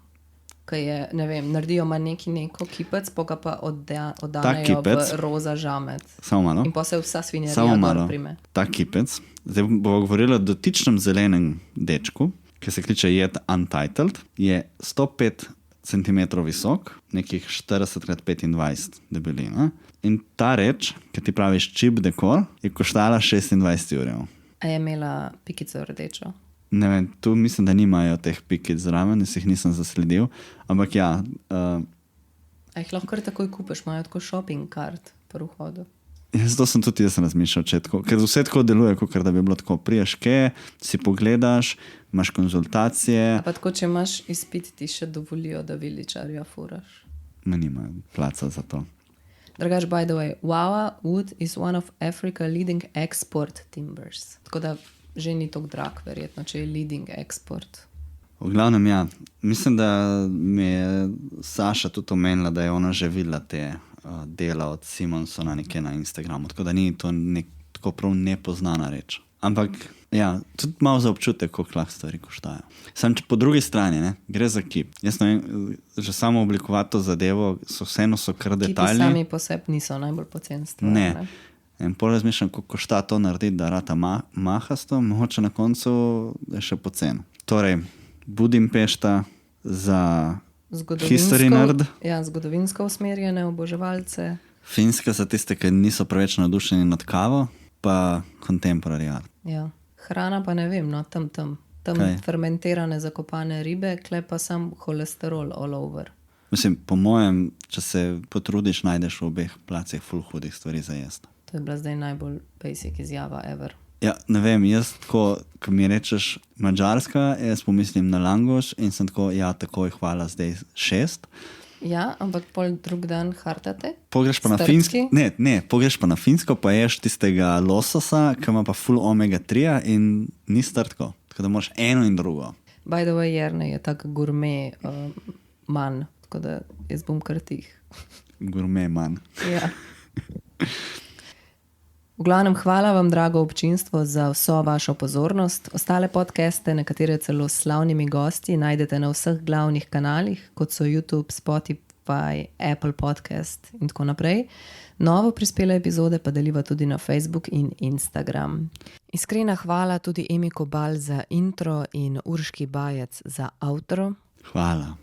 Ki je, ne vem, naredijo ma neko kipec, pa oddanejo v roza žamet. Samo malo. In pa se vsa svinjarija gor prime. Ta kipec, zdaj bomo govorili o dotičnem zelenem dečku, ki se kliče Yet Untitled, je 105 cm visok, nekih 40x25 debelina. In ta reč, ki ti praviš cheap dekor, je koštala 26 jurjev. A je imela pikico rdečo? Ne vem, tu mislim, da nimajo teh pikic zraven, jaz jih nisem zasledil, ampak ja. A jih lahko kar takoj kupiš, imajo tako shopping cart pri vhodu. Zato sem tudi jaz razmišljal, ker vse tako deluje, kot da bi bilo tako, priješ si pogledaš, imaš konzultacije. A pa tako, če imaš izpit, ti še dovolijo, da viličarja furaš. Me nimajo placa za to. Drugač, by the way, Wawa Wood is one of Africa's leading export timbers. Tako da že ni tako drag, verjetno, če je leading export. V glavnem, ja. Mislim, da mi je Saša tudi omenila, da je ona že videla te dela od Simonsona nekje na Instagramu, tako da ni to tako prav nepoznana reč. Ampak ja, tudi malo za občutek, koliko lahko stvari koštajo. Sam če po drugi strani, ne, gre za kip. Jaz ne vem, že samo oblikovati to zadevo, vseeno so kar detajli. Kipi sami po sebi niso najbolj poceni stvar. Ne. In pol razmišljam, koliko košta to narediti, da rata mahasto, mogoče na koncu je še poceni. Torej, Budimpešta za history nerd. Ja, zgodovinsko usmerjene oboževalce. Finska za tiste, ki niso preveč navdušeni nad kavo, pa contemporary art. Ja. Hrana pa ne vem, no, tam Kaj? fermentirane zakopane ribe, kle pa sam holesterol all over. Mislim, po mojem, če se potrudiš, najdeš v obeh placih ful hudih stvari za jesti. To je bila zdaj najbolj basic izjava ever. Ja, ne vem, jaz tako, ko mi rečeš Madžarska, jaz pomislim na langoš in sem tako, ja, takoj, hvala, zdaj 6. Ja, ampak pol drug dan hartate? Pogreš pa na Finsko, pogreš pa na Finsko, pa ješ tistega lososa, ki ima pa full omega 3 in ni strtko. Tako da moraš eno in drugo. By the way, Jernej je tak gourmet man, tako da jaz bom kar tih. Gourmet man. Ja. V glavnem, hvala vam, drago občinstvo, za vso vašo pozornost. Ostale podcaste, nekatere celo s slavnimi gosti, najdete na vseh glavnih kanalih, kot so YouTube, Spotify, Apple Podcast in tako naprej. Novo prispele epizode pa deliva tudi na Facebook in Instagram. Iskrena hvala tudi Emi Kobal za intro in Urški Bajec za outro. Hvala.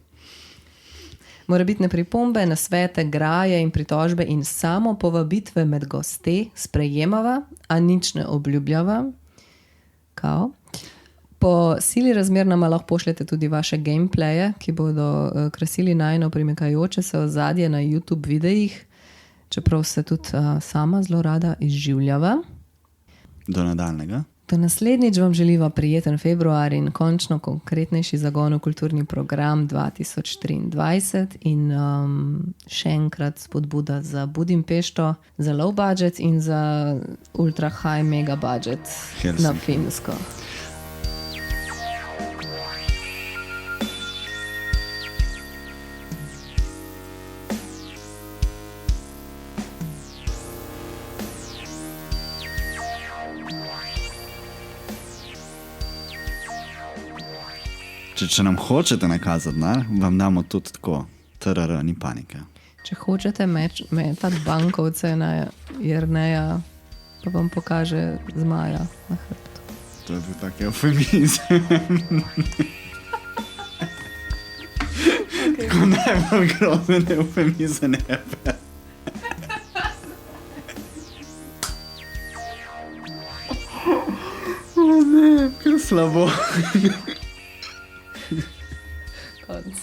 Morebitne pripombe, nasvete, graje in pritožbe in samo povabitve med goste sprejemava, a nič ne obljubljava. Kao. Po sili razmer nama lahko pošljete tudi vaše gameplaye, ki bodo krasili najno primikajoče se ozadje na YouTube videih, čeprav se tudi sama zelo rada izživljava. Do nadaljnega. Do naslednjič vam želiva prijeten februar in končno konkretnejši zagon v kulturni program 2023 in še enkrat spodbuda za Budimpešto, za low budget in za ultra high mega budget Helsinki. na Finsko. Če nam hočete nakazati, vam damo tudi tako, trr, ni panike. Če hočete metati bankovce na Jerneja, pa vam pokaže zmaja na hrbtu. To je bil tak eufemizem. Tako najbolj grozen eufemizem ever. Ne, kar slabo. Konc.